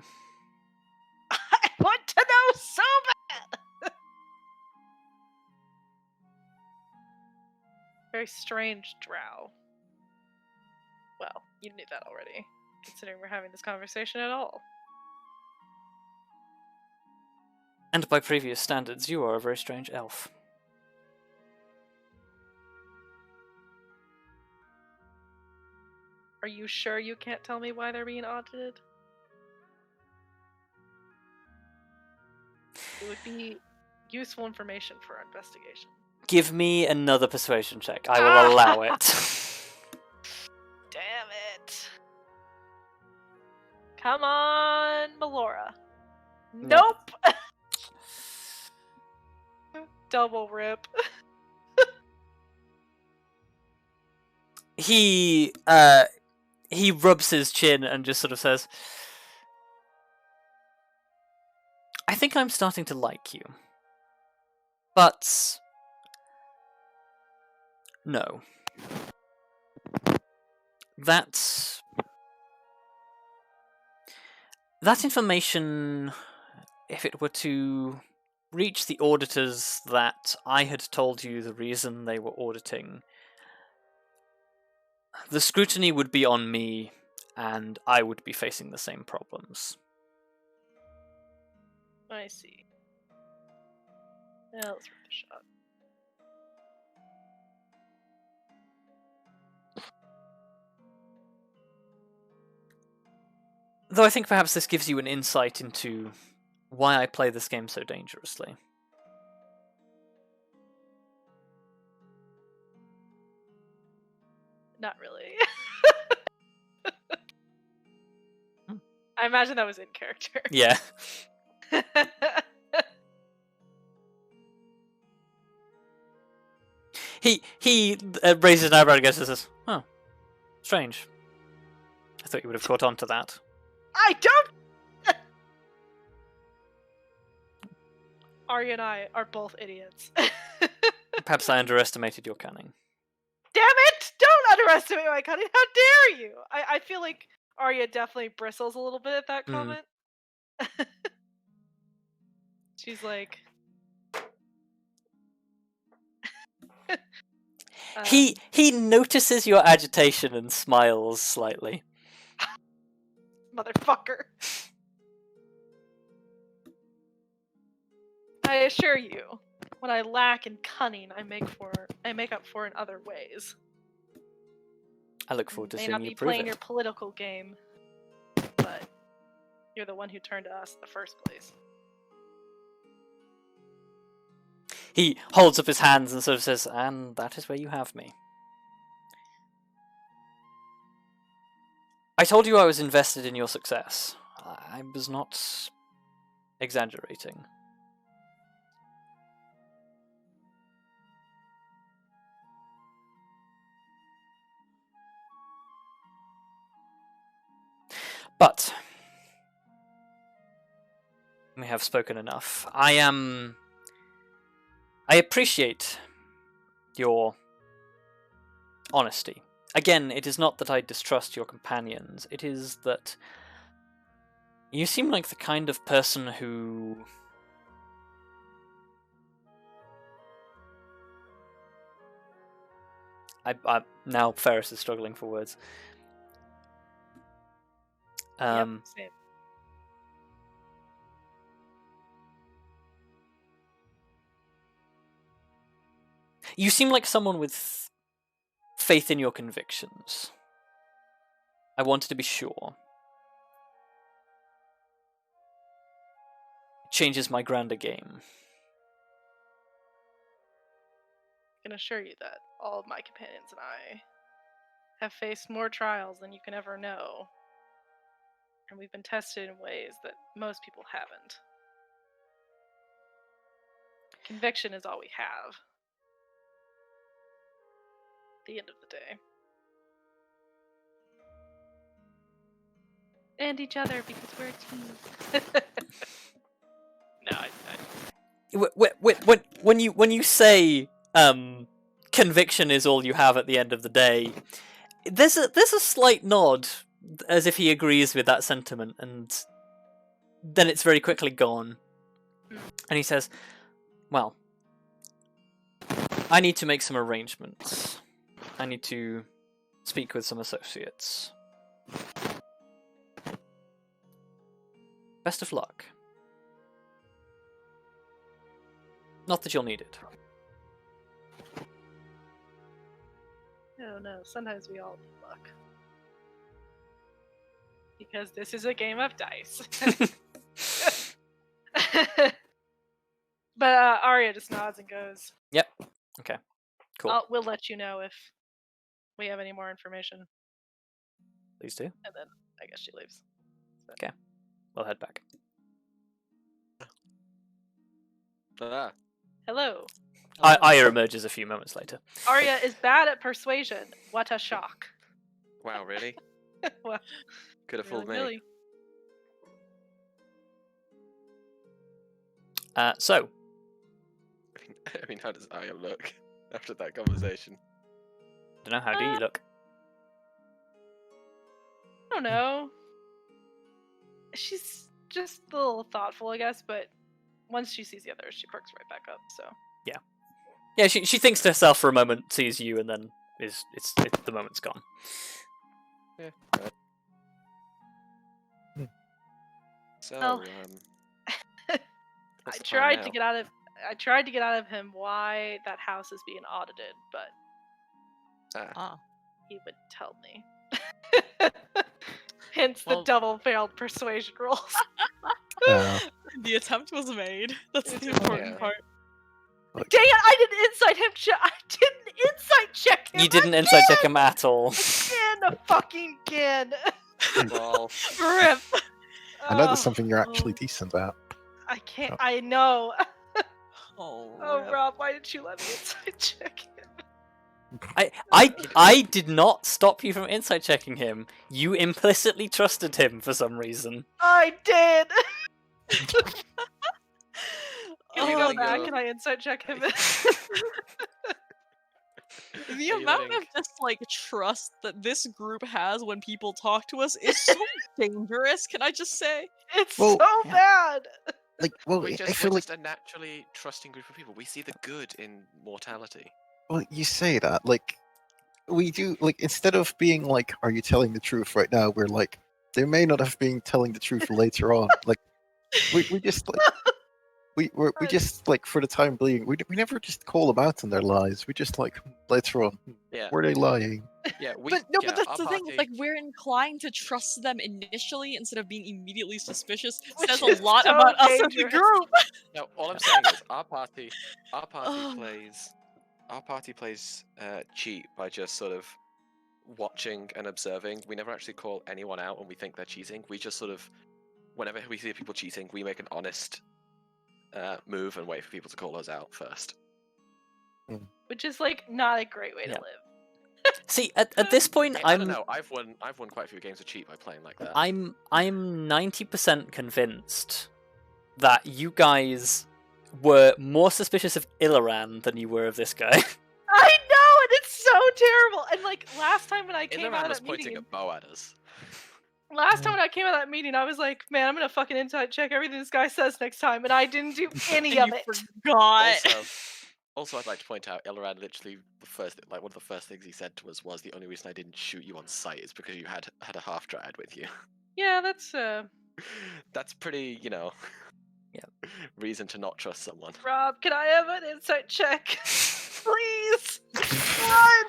[SPEAKER 5] I want to know so bad! Very strange drow. Well, you knew that already, considering we're having this conversation at all.
[SPEAKER 1] And by previous standards, you are a very strange elf.
[SPEAKER 5] Are you sure you can't tell me why they're being audited? It would be useful information for our investigation.
[SPEAKER 1] Give me another persuasion check. I will allow it.
[SPEAKER 5] Damn it. Come on, Melora.
[SPEAKER 1] No.
[SPEAKER 5] Nope! Double rip.
[SPEAKER 1] He rubs his chin and just sort of says, "I think I'm starting to like you. But no. That information, if it were to reach the auditors that I had told you the reason they were auditing, the scrutiny would be on me, and I would be facing the same problems.
[SPEAKER 5] I see. Yeah, let's worth a shot.
[SPEAKER 1] Though I think perhaps this gives you an insight into why I play this game so dangerously.
[SPEAKER 5] Not really.
[SPEAKER 1] Hmm.
[SPEAKER 5] I imagine that was in character.
[SPEAKER 1] Yeah. He raises an eyebrow and says, "Oh, strange. I thought you would have caught on to that."
[SPEAKER 5] I don't. Arya and I are both idiots.
[SPEAKER 1] Perhaps I underestimated your cunning.
[SPEAKER 5] Damn it! Don't underestimate my cunning. How dare you? I feel like Arya definitely bristles a little bit at that comment. She's like,
[SPEAKER 1] He notices your agitation and smiles slightly.
[SPEAKER 5] motherfucker. I assure you, when I lack in cunning, I make up for in other ways.
[SPEAKER 1] I look forward to
[SPEAKER 5] May
[SPEAKER 1] seeing
[SPEAKER 5] not
[SPEAKER 1] you
[SPEAKER 5] be
[SPEAKER 1] prove
[SPEAKER 5] playing
[SPEAKER 1] it.
[SPEAKER 5] your political game, but you're the one who turned to us in the first place.
[SPEAKER 1] He holds up his hands and sort of says, "And that is where you have me." I told you I was invested in your success. I was not exaggerating. But we have spoken enough. I appreciate your honesty. Again, it is not that I distrust your companions. It is that you seem like the kind of person who now Ferrous is struggling for words.
[SPEAKER 5] Yep, same.
[SPEAKER 1] You seem like someone with faith in your convictions. I wanted to be sure. It changes my grander game.
[SPEAKER 5] I can assure you that all of my companions and I have faced more trials than you can ever know. And we've been tested in ways that most people haven't. Conviction is all we have. At the end of the day. And each other, because we're a team. No,
[SPEAKER 1] When you say conviction is all you have at the end of the day, there's a slight nod as if he agrees with that sentiment, and then it's very quickly gone. And he says, "Well, I need to make some arrangements. I need to speak with some associates. Best of luck. Not that you'll need it."
[SPEAKER 5] No, sometimes we all need luck. Because this is a game of dice. But Arya just nods and goes,
[SPEAKER 1] Yep. Okay. Cool.
[SPEAKER 5] we'll let you know if we have any more information.
[SPEAKER 1] Please do.
[SPEAKER 5] And then I guess she leaves. So.
[SPEAKER 1] Okay. We'll head back.
[SPEAKER 2] Ah,
[SPEAKER 5] Hello.
[SPEAKER 1] Arya emerges a few moments later.
[SPEAKER 5] Arya is bad at persuasion. What a shock.
[SPEAKER 2] wow, really?
[SPEAKER 5] Well,
[SPEAKER 2] Could have fooled me.
[SPEAKER 5] really.
[SPEAKER 1] So,
[SPEAKER 2] I mean, how does Arya look after that conversation?
[SPEAKER 1] don't know, how do you look?
[SPEAKER 5] I don't know. She's just a little thoughtful, I guess, but once she sees the others, she perks right back up, so.
[SPEAKER 1] Yeah, she thinks to herself for a moment, sees you, and then it's the moment's gone.
[SPEAKER 2] Yeah. So,
[SPEAKER 5] Oh.
[SPEAKER 2] What's
[SPEAKER 5] I
[SPEAKER 2] the plan
[SPEAKER 5] tried
[SPEAKER 2] now?
[SPEAKER 5] to get out of him why that house is being audited, but
[SPEAKER 4] Ah.
[SPEAKER 5] he would tell me. Hence
[SPEAKER 4] Well-
[SPEAKER 5] the double failed persuasion rolls.
[SPEAKER 4] The attempt was made. That's
[SPEAKER 5] It's
[SPEAKER 4] the important
[SPEAKER 2] yeah.
[SPEAKER 4] part.
[SPEAKER 3] Like,
[SPEAKER 5] Dang it! I didn't insight him. I didn't insight check him.
[SPEAKER 1] You didn't insight check him at all.
[SPEAKER 5] Again, fucking again.
[SPEAKER 2] Well,
[SPEAKER 4] Rip.
[SPEAKER 3] I know there's
[SPEAKER 5] Oh,
[SPEAKER 3] something you're actually decent at.
[SPEAKER 5] I can't. I know.
[SPEAKER 4] Oh,
[SPEAKER 5] Oh,
[SPEAKER 4] rip.
[SPEAKER 5] Rob, why didn't you let me insight check him?
[SPEAKER 1] I did not stop you from insight checking him. You implicitly trusted him for some reason.
[SPEAKER 5] I did. Can we
[SPEAKER 2] you
[SPEAKER 5] go
[SPEAKER 2] letting
[SPEAKER 5] back
[SPEAKER 2] go?
[SPEAKER 5] and I insight check him?
[SPEAKER 4] The
[SPEAKER 2] Are you
[SPEAKER 4] amount
[SPEAKER 2] letting-
[SPEAKER 4] of just like trust that this group has when people talk to us is so dangerous. Can I just say?
[SPEAKER 5] It's
[SPEAKER 3] Well,
[SPEAKER 5] so
[SPEAKER 1] yeah.
[SPEAKER 5] bad.
[SPEAKER 3] Like, well,
[SPEAKER 2] we're
[SPEAKER 3] I
[SPEAKER 2] just,
[SPEAKER 3] feel
[SPEAKER 2] we're
[SPEAKER 3] like,
[SPEAKER 2] just a naturally trusting group of people. We see the good in mortality.
[SPEAKER 3] well, you say that, like, we do, like, instead of being like, are you telling the truth right now? We're like, they may not have been telling the truth later on. Like, we just like. We just like for the time being we never just call them out on their lies. We just like later on
[SPEAKER 2] Yeah,
[SPEAKER 3] were they lying?
[SPEAKER 2] yeah. We,
[SPEAKER 4] But no,
[SPEAKER 2] yeah,
[SPEAKER 4] but that's
[SPEAKER 2] our
[SPEAKER 4] the thing.
[SPEAKER 2] party-
[SPEAKER 4] It's like we're inclined to trust them initially instead of being immediately suspicious.
[SPEAKER 5] Which
[SPEAKER 4] Says
[SPEAKER 5] is
[SPEAKER 4] a lot
[SPEAKER 5] so
[SPEAKER 4] about us as a
[SPEAKER 5] dangerous.
[SPEAKER 4] group.
[SPEAKER 2] No, all I'm saying is our party
[SPEAKER 4] Ugh.
[SPEAKER 2] plays cheat by just sort of watching and observing. We never actually call anyone out when we think they're cheating. We just sort of, whenever we see people cheating, we make an honest move and wait for people to call us out first.
[SPEAKER 5] Which is like not a great way to
[SPEAKER 1] Yeah.
[SPEAKER 5] live.
[SPEAKER 1] See, at this point,
[SPEAKER 2] I don't know. I've won quite a few games of cheat by playing like that.
[SPEAKER 1] I'm 90% convinced that you guys were more suspicious of Ilaran than you were of this guy.
[SPEAKER 5] I know, and it's so terrible. And like last time when I came out
[SPEAKER 2] Ilaran
[SPEAKER 5] of
[SPEAKER 2] was
[SPEAKER 5] that
[SPEAKER 2] pointing
[SPEAKER 5] meeting,
[SPEAKER 2] a bow at us.
[SPEAKER 5] last time when I came out of that meeting, I was like, man, I'm gonna fucking insight check everything this guy says next time, and I didn't do any
[SPEAKER 4] And
[SPEAKER 5] of
[SPEAKER 4] you
[SPEAKER 5] it.
[SPEAKER 4] forgot.
[SPEAKER 2] Also, I'd like to point out, Ilaran literally one of the first things he said to us was the only reason I didn't shoot you on sight is because you had a half dryad with you.
[SPEAKER 5] Yeah, that's
[SPEAKER 2] That's pretty,
[SPEAKER 1] Yeah.
[SPEAKER 2] reason to not trust someone.
[SPEAKER 5] Rob, can I have an insight check? Please. Run!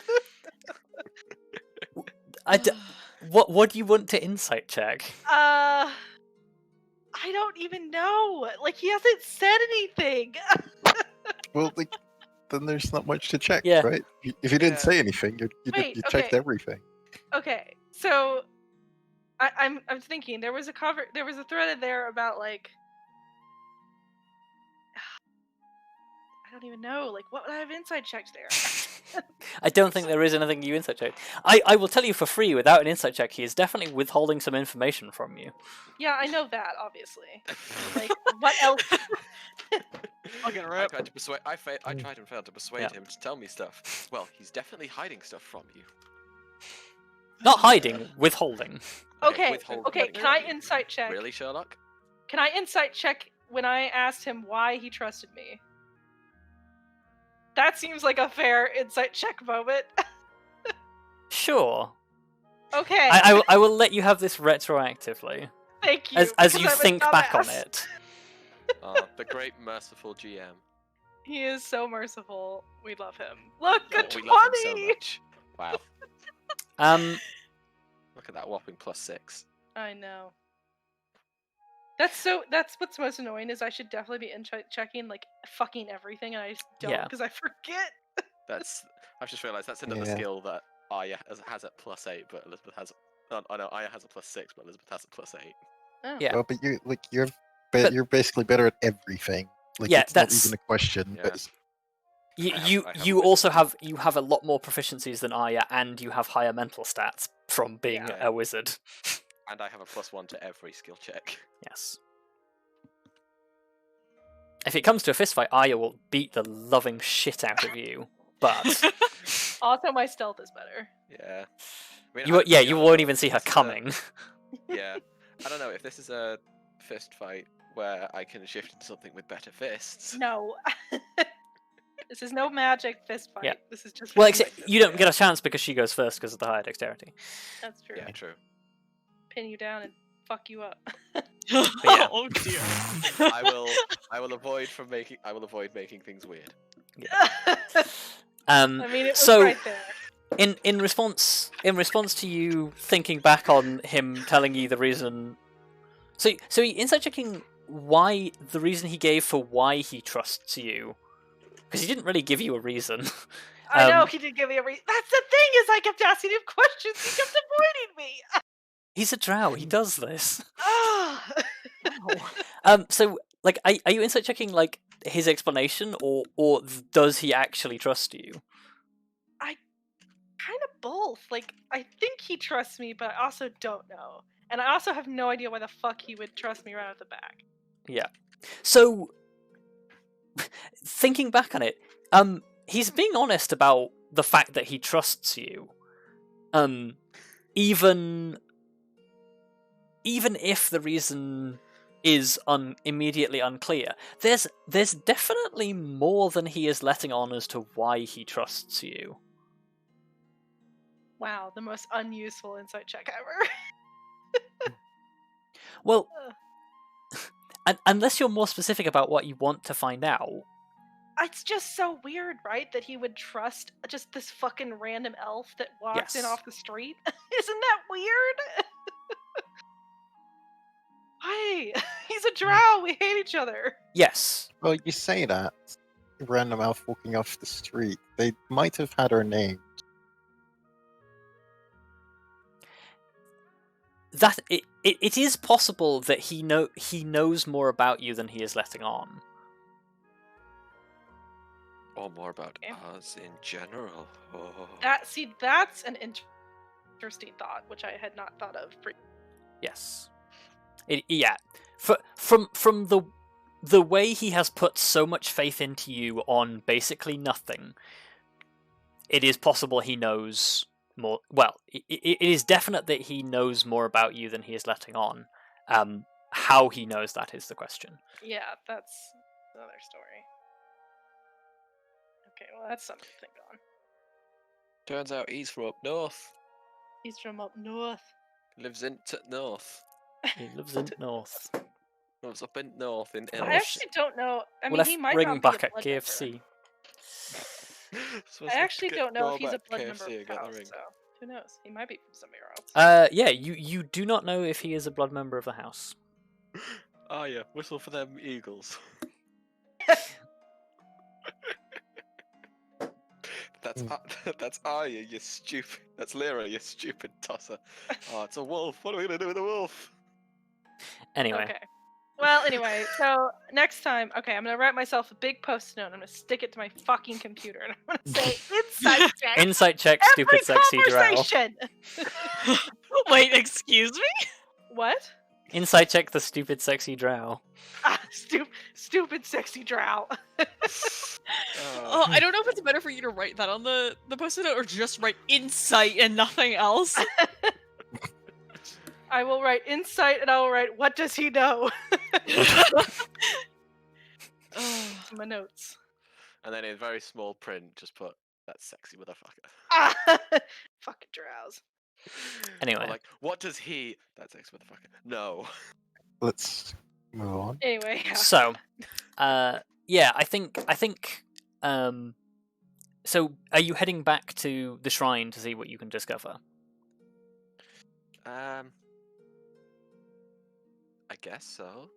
[SPEAKER 1] What do you want to insight check?
[SPEAKER 5] I don't even know. Like he hasn't said anything.
[SPEAKER 3] Well, like then there's not much to check,
[SPEAKER 1] Yeah.
[SPEAKER 3] right? If you didn't
[SPEAKER 2] Yeah.
[SPEAKER 3] say anything, you
[SPEAKER 5] Wait,
[SPEAKER 3] checked
[SPEAKER 5] okay.
[SPEAKER 3] everything.
[SPEAKER 5] Okay, so I'm thinking there was a thread in there about like I don't even know, like what would I have inside checked there?
[SPEAKER 1] I don't think there is anything you insight check. I will tell you for free, without an insight check, he is definitely withholding some information from you.
[SPEAKER 5] Yeah, I know that obviously. Like what else?
[SPEAKER 4] Fucking
[SPEAKER 2] I
[SPEAKER 4] rip.
[SPEAKER 2] tried to persuade. I tried and failed to persuade him to tell me stuff. Well, he's definitely hiding stuff from you.
[SPEAKER 1] Not hiding, withholding.
[SPEAKER 5] Okay,
[SPEAKER 2] withhold
[SPEAKER 5] okay,
[SPEAKER 2] that
[SPEAKER 5] can I
[SPEAKER 2] really?
[SPEAKER 5] insight check?
[SPEAKER 2] Really, Sherlock?
[SPEAKER 5] Can I insight check when I asked him why he trusted me? That seems like a fair insight check moment.
[SPEAKER 1] Sure.
[SPEAKER 5] Okay.
[SPEAKER 1] I will let you have this retroactively.
[SPEAKER 5] Thank you.
[SPEAKER 1] As
[SPEAKER 5] because
[SPEAKER 1] you
[SPEAKER 5] I'm a
[SPEAKER 1] think back on
[SPEAKER 5] dumbass.
[SPEAKER 1] it.
[SPEAKER 2] The great merciful GM.
[SPEAKER 5] He is so merciful. We love him. Look,
[SPEAKER 2] Oh,
[SPEAKER 5] a 20!
[SPEAKER 2] we love him so much. Wow. Look at that whopping +6.
[SPEAKER 5] I know. That's what's most annoying is I should definitely be checking like fucking everything and I just don't
[SPEAKER 1] Yeah.
[SPEAKER 5] because I forget.
[SPEAKER 2] I've just realised that's another
[SPEAKER 3] Yeah.
[SPEAKER 2] skill that Arya has at +8, but Elizabeth has. I know Arya has a +6, but Elizabeth has a +8.
[SPEAKER 5] Oh.
[SPEAKER 1] Yeah.
[SPEAKER 3] Well, but you're
[SPEAKER 1] But-
[SPEAKER 3] you're basically better at everything. Like
[SPEAKER 1] Yeah,
[SPEAKER 3] it's not
[SPEAKER 1] that's-
[SPEAKER 3] even a question.
[SPEAKER 2] Yeah.
[SPEAKER 3] But it's,
[SPEAKER 1] You also have a lot more proficiencies than Arya, and you have higher mental stats from being
[SPEAKER 2] Yeah.
[SPEAKER 1] a wizard.
[SPEAKER 2] And I have a +1 to every skill check.
[SPEAKER 1] Yes. If it comes to a fistfight, Arya will beat the loving shit out of you. But
[SPEAKER 5] Also, my stealth is better.
[SPEAKER 2] Yeah. I mean,
[SPEAKER 1] you
[SPEAKER 2] I
[SPEAKER 1] won't
[SPEAKER 2] don't
[SPEAKER 1] even
[SPEAKER 2] know
[SPEAKER 1] see
[SPEAKER 2] if
[SPEAKER 1] her
[SPEAKER 2] this is
[SPEAKER 1] coming.
[SPEAKER 2] Yeah. I don't know if this is a fist fight where I can shift into something with better fists.
[SPEAKER 5] No. This is no magic fist fight.
[SPEAKER 1] Yeah.
[SPEAKER 5] This is just
[SPEAKER 1] Well,
[SPEAKER 5] fist
[SPEAKER 1] except
[SPEAKER 5] fight.
[SPEAKER 1] you don't get a chance because she goes first because of the higher dexterity.
[SPEAKER 5] That's true.
[SPEAKER 2] Yeah, true.
[SPEAKER 5] Pin you down and fuck you up.
[SPEAKER 1] yeah.
[SPEAKER 4] Oh dear.
[SPEAKER 2] I will avoid making things weird.
[SPEAKER 5] I mean, it was
[SPEAKER 1] So
[SPEAKER 5] right there.
[SPEAKER 1] in response to you thinking back on him telling you the reason, so insight checking why the reason he gave for why he trusts you, because he didn't really give you a reason.
[SPEAKER 5] I know he didn't give me a reason. That's the thing, is I kept asking him questions. He kept avoiding me.
[SPEAKER 1] He's a drow. He does this.
[SPEAKER 5] Ah.
[SPEAKER 1] So like, are you insight checking like his explanation, or does he actually trust you?
[SPEAKER 5] Kind of both. Like, I think he trusts me, but I also don't know. And I also have no idea why the fuck he would trust me right off the back.
[SPEAKER 1] Yeah. So, thinking back on it, he's being honest about the fact that he trusts you. Even if the reason is immediately unclear, there's definitely more than he is letting on as to why he trusts you.
[SPEAKER 5] Wow, the most unuseful insight check ever.
[SPEAKER 1] Well, unless you're more specific about what you want to find out.
[SPEAKER 5] It's just so weird, right? That he would trust just this fucking random elf that walks in
[SPEAKER 1] Yes.
[SPEAKER 5] off the street. Isn't that weird? Why? He's a drow. We hate each other.
[SPEAKER 1] Yes.
[SPEAKER 3] Well, you say that. Random elf walking off the street. They might have had her name.
[SPEAKER 1] That it is possible that he knows more about you than he is letting on.
[SPEAKER 2] Or more about
[SPEAKER 5] Okay.
[SPEAKER 2] us in general. Oh.
[SPEAKER 5] That's an interesting thought, which I had not thought of.
[SPEAKER 1] Yes. Yeah. From the way he has put so much faith into you on basically nothing, it is possible he knows more. Well, it is definite that he knows more about you than he is letting on. How he knows that is the question.
[SPEAKER 5] Yeah, that's another story. Okay, well, that's something to think on.
[SPEAKER 2] Turns out he's from up north.
[SPEAKER 5] He's from up north.
[SPEAKER 2] Lives in north.
[SPEAKER 1] He lives in North.
[SPEAKER 2] Lives up in north in
[SPEAKER 5] I
[SPEAKER 2] Elsh.
[SPEAKER 5] actually don't know. I mean,
[SPEAKER 1] We'll
[SPEAKER 5] he
[SPEAKER 1] have
[SPEAKER 5] might
[SPEAKER 1] ring
[SPEAKER 5] not
[SPEAKER 1] back
[SPEAKER 5] be a
[SPEAKER 1] at
[SPEAKER 5] blood
[SPEAKER 1] KFC.
[SPEAKER 5] member. I actually don't know if he's a blood member of
[SPEAKER 2] KFC,
[SPEAKER 5] the
[SPEAKER 2] get the
[SPEAKER 5] house,
[SPEAKER 2] ring.
[SPEAKER 5] so who knows? He might be from somewhere else.
[SPEAKER 1] Yeah, you do not know if he is a blood member of the house.
[SPEAKER 2] Arya, whistle for them eagles. That's Arya, you stupid. That's Lyra, you stupid tosser. Oh, it's a wolf. What are we gonna do with a wolf?
[SPEAKER 1] Anyway.
[SPEAKER 5] Okay. Well, anyway, so next time, okay, I'm gonna write myself a big post-it note. I'm gonna stick it to my fucking computer, and I'm gonna say insight check.
[SPEAKER 1] Insight check,
[SPEAKER 5] every
[SPEAKER 1] stupid sexy drow.
[SPEAKER 5] conversation.
[SPEAKER 4] Wait, excuse me?
[SPEAKER 5] What?
[SPEAKER 1] Insight check the stupid sexy drow.
[SPEAKER 5] Stupid sexy drow.
[SPEAKER 4] Oh, I don't know if it's better for you to write that on the post-it note or just write insight and nothing else.
[SPEAKER 5] I will write insight, and I will write, what does he know? My notes.
[SPEAKER 2] And then in very small print, just put that sexy motherfucker.
[SPEAKER 5] Fucking drows.
[SPEAKER 1] Anyway.
[SPEAKER 2] Or like, what does he? That sexy motherfucker. No.
[SPEAKER 3] Let's move on.
[SPEAKER 5] Anyway, yeah.
[SPEAKER 1] So, yeah, I think, so are you heading back to the shrine to see what you can discover?
[SPEAKER 2] I guess so.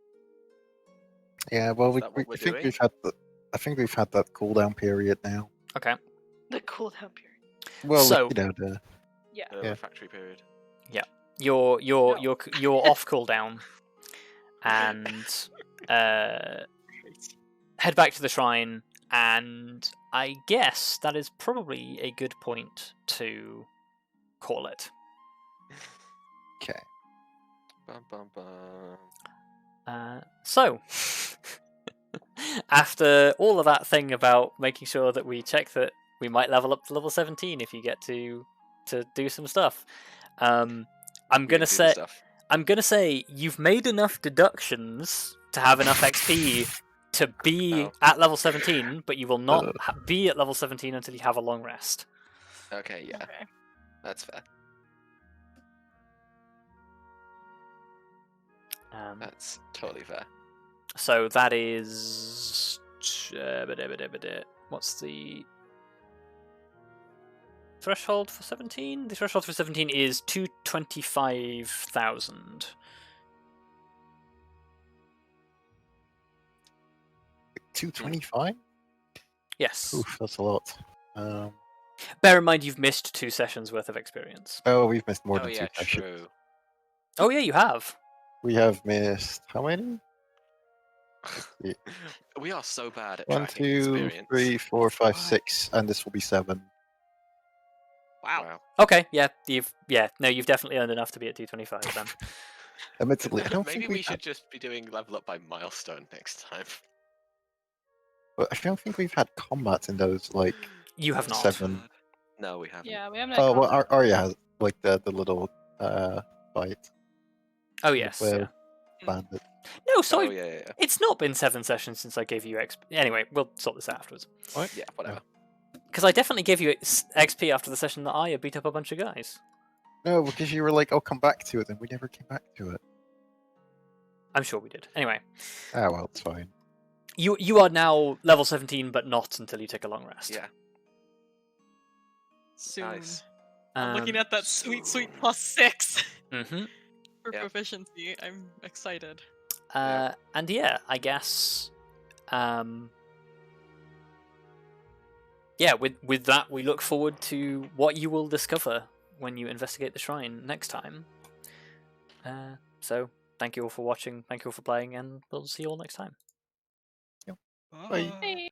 [SPEAKER 3] Yeah, well,
[SPEAKER 2] Is that what we're doing?
[SPEAKER 3] I think we've had that cooldown period now.
[SPEAKER 1] Okay.
[SPEAKER 5] The cooldown period.
[SPEAKER 3] Well,
[SPEAKER 1] So-
[SPEAKER 3] you know, the
[SPEAKER 5] Yeah.
[SPEAKER 3] Yeah.
[SPEAKER 2] Refractory period.
[SPEAKER 1] You're
[SPEAKER 5] No.
[SPEAKER 1] off cooldown, and head back to the shrine, and I guess that is probably a good point to call it.
[SPEAKER 3] okay.
[SPEAKER 2] Bum, bum, bum.
[SPEAKER 1] So, after all of that thing about making sure that we check that we might level up to level 17 if you get to do some stuff, I'm
[SPEAKER 2] We
[SPEAKER 1] gonna
[SPEAKER 2] can do the
[SPEAKER 1] say
[SPEAKER 2] stuff.
[SPEAKER 1] you've made enough deductions to have enough XP to be
[SPEAKER 2] Oh.
[SPEAKER 1] at level 17, but you will not be at level 17 until you have a long rest.
[SPEAKER 2] Okay, yeah,
[SPEAKER 5] Okay.
[SPEAKER 2] that's fair. That's totally fair.
[SPEAKER 1] So that is what's the threshold for 17? The threshold for 17 is 225,000.
[SPEAKER 3] 225?
[SPEAKER 1] Yes.
[SPEAKER 3] Oof, that's a lot.
[SPEAKER 1] Bear in mind you've missed 2 sessions worth of experience.
[SPEAKER 3] Oh, we've missed more
[SPEAKER 2] Oh
[SPEAKER 3] than
[SPEAKER 2] yeah,
[SPEAKER 3] 2 sessions.
[SPEAKER 2] true.
[SPEAKER 1] Oh yeah, you have.
[SPEAKER 3] We have missed how many?
[SPEAKER 2] We are so bad at
[SPEAKER 3] 1,
[SPEAKER 2] tracking
[SPEAKER 3] 2,
[SPEAKER 2] experience.
[SPEAKER 3] 3, 4, 5,
[SPEAKER 4] Why?
[SPEAKER 3] 6, and this will be 7.
[SPEAKER 4] Wow.
[SPEAKER 1] Okay, yeah, you've definitely earned enough to be at 225 then.
[SPEAKER 3] Admittedly, I don't
[SPEAKER 2] Maybe
[SPEAKER 3] think
[SPEAKER 2] we
[SPEAKER 3] we've
[SPEAKER 2] should
[SPEAKER 3] had,
[SPEAKER 2] just be doing level up by milestone next time.
[SPEAKER 3] but I don't think we've had combat in those like
[SPEAKER 1] You have not.
[SPEAKER 3] 7.
[SPEAKER 2] No, we haven't.
[SPEAKER 5] Yeah, we haven't had
[SPEAKER 3] Oh well,
[SPEAKER 5] combat.
[SPEAKER 3] Arya has like the little fight.
[SPEAKER 1] Oh
[SPEAKER 3] with
[SPEAKER 1] yes,
[SPEAKER 3] the
[SPEAKER 1] yeah.
[SPEAKER 3] bandit.
[SPEAKER 1] No, sorry.
[SPEAKER 2] Oh yeah.
[SPEAKER 1] It's not been 7 sessions since I gave you XP. Anyway, we'll sort this out afterwards.
[SPEAKER 3] What?
[SPEAKER 2] Yeah, whatever.
[SPEAKER 1] Because I definitely gave you XP after the session that Arya beat up a bunch of guys.
[SPEAKER 3] No, because you were like, "I'll come back to it," and we never came back to it.
[SPEAKER 1] I'm sure we did. Anyway,
[SPEAKER 3] Ah well, it's fine.
[SPEAKER 1] you are now level 17, but not until you take a long rest.
[SPEAKER 2] Yeah.
[SPEAKER 4] Soon.
[SPEAKER 2] Nice.
[SPEAKER 4] I'm looking at that sweet
[SPEAKER 2] soon.
[SPEAKER 4] +6
[SPEAKER 1] Mm-hmm.
[SPEAKER 4] for
[SPEAKER 2] Yep.
[SPEAKER 4] proficiency. I'm excited.
[SPEAKER 1] And yeah, I guess. Yeah, with that, we look forward to what you will discover when you investigate the shrine next time. So, thank you all for watching, thank you all for playing, and we'll see you all next time.
[SPEAKER 3] Bye.
[SPEAKER 5] Hey.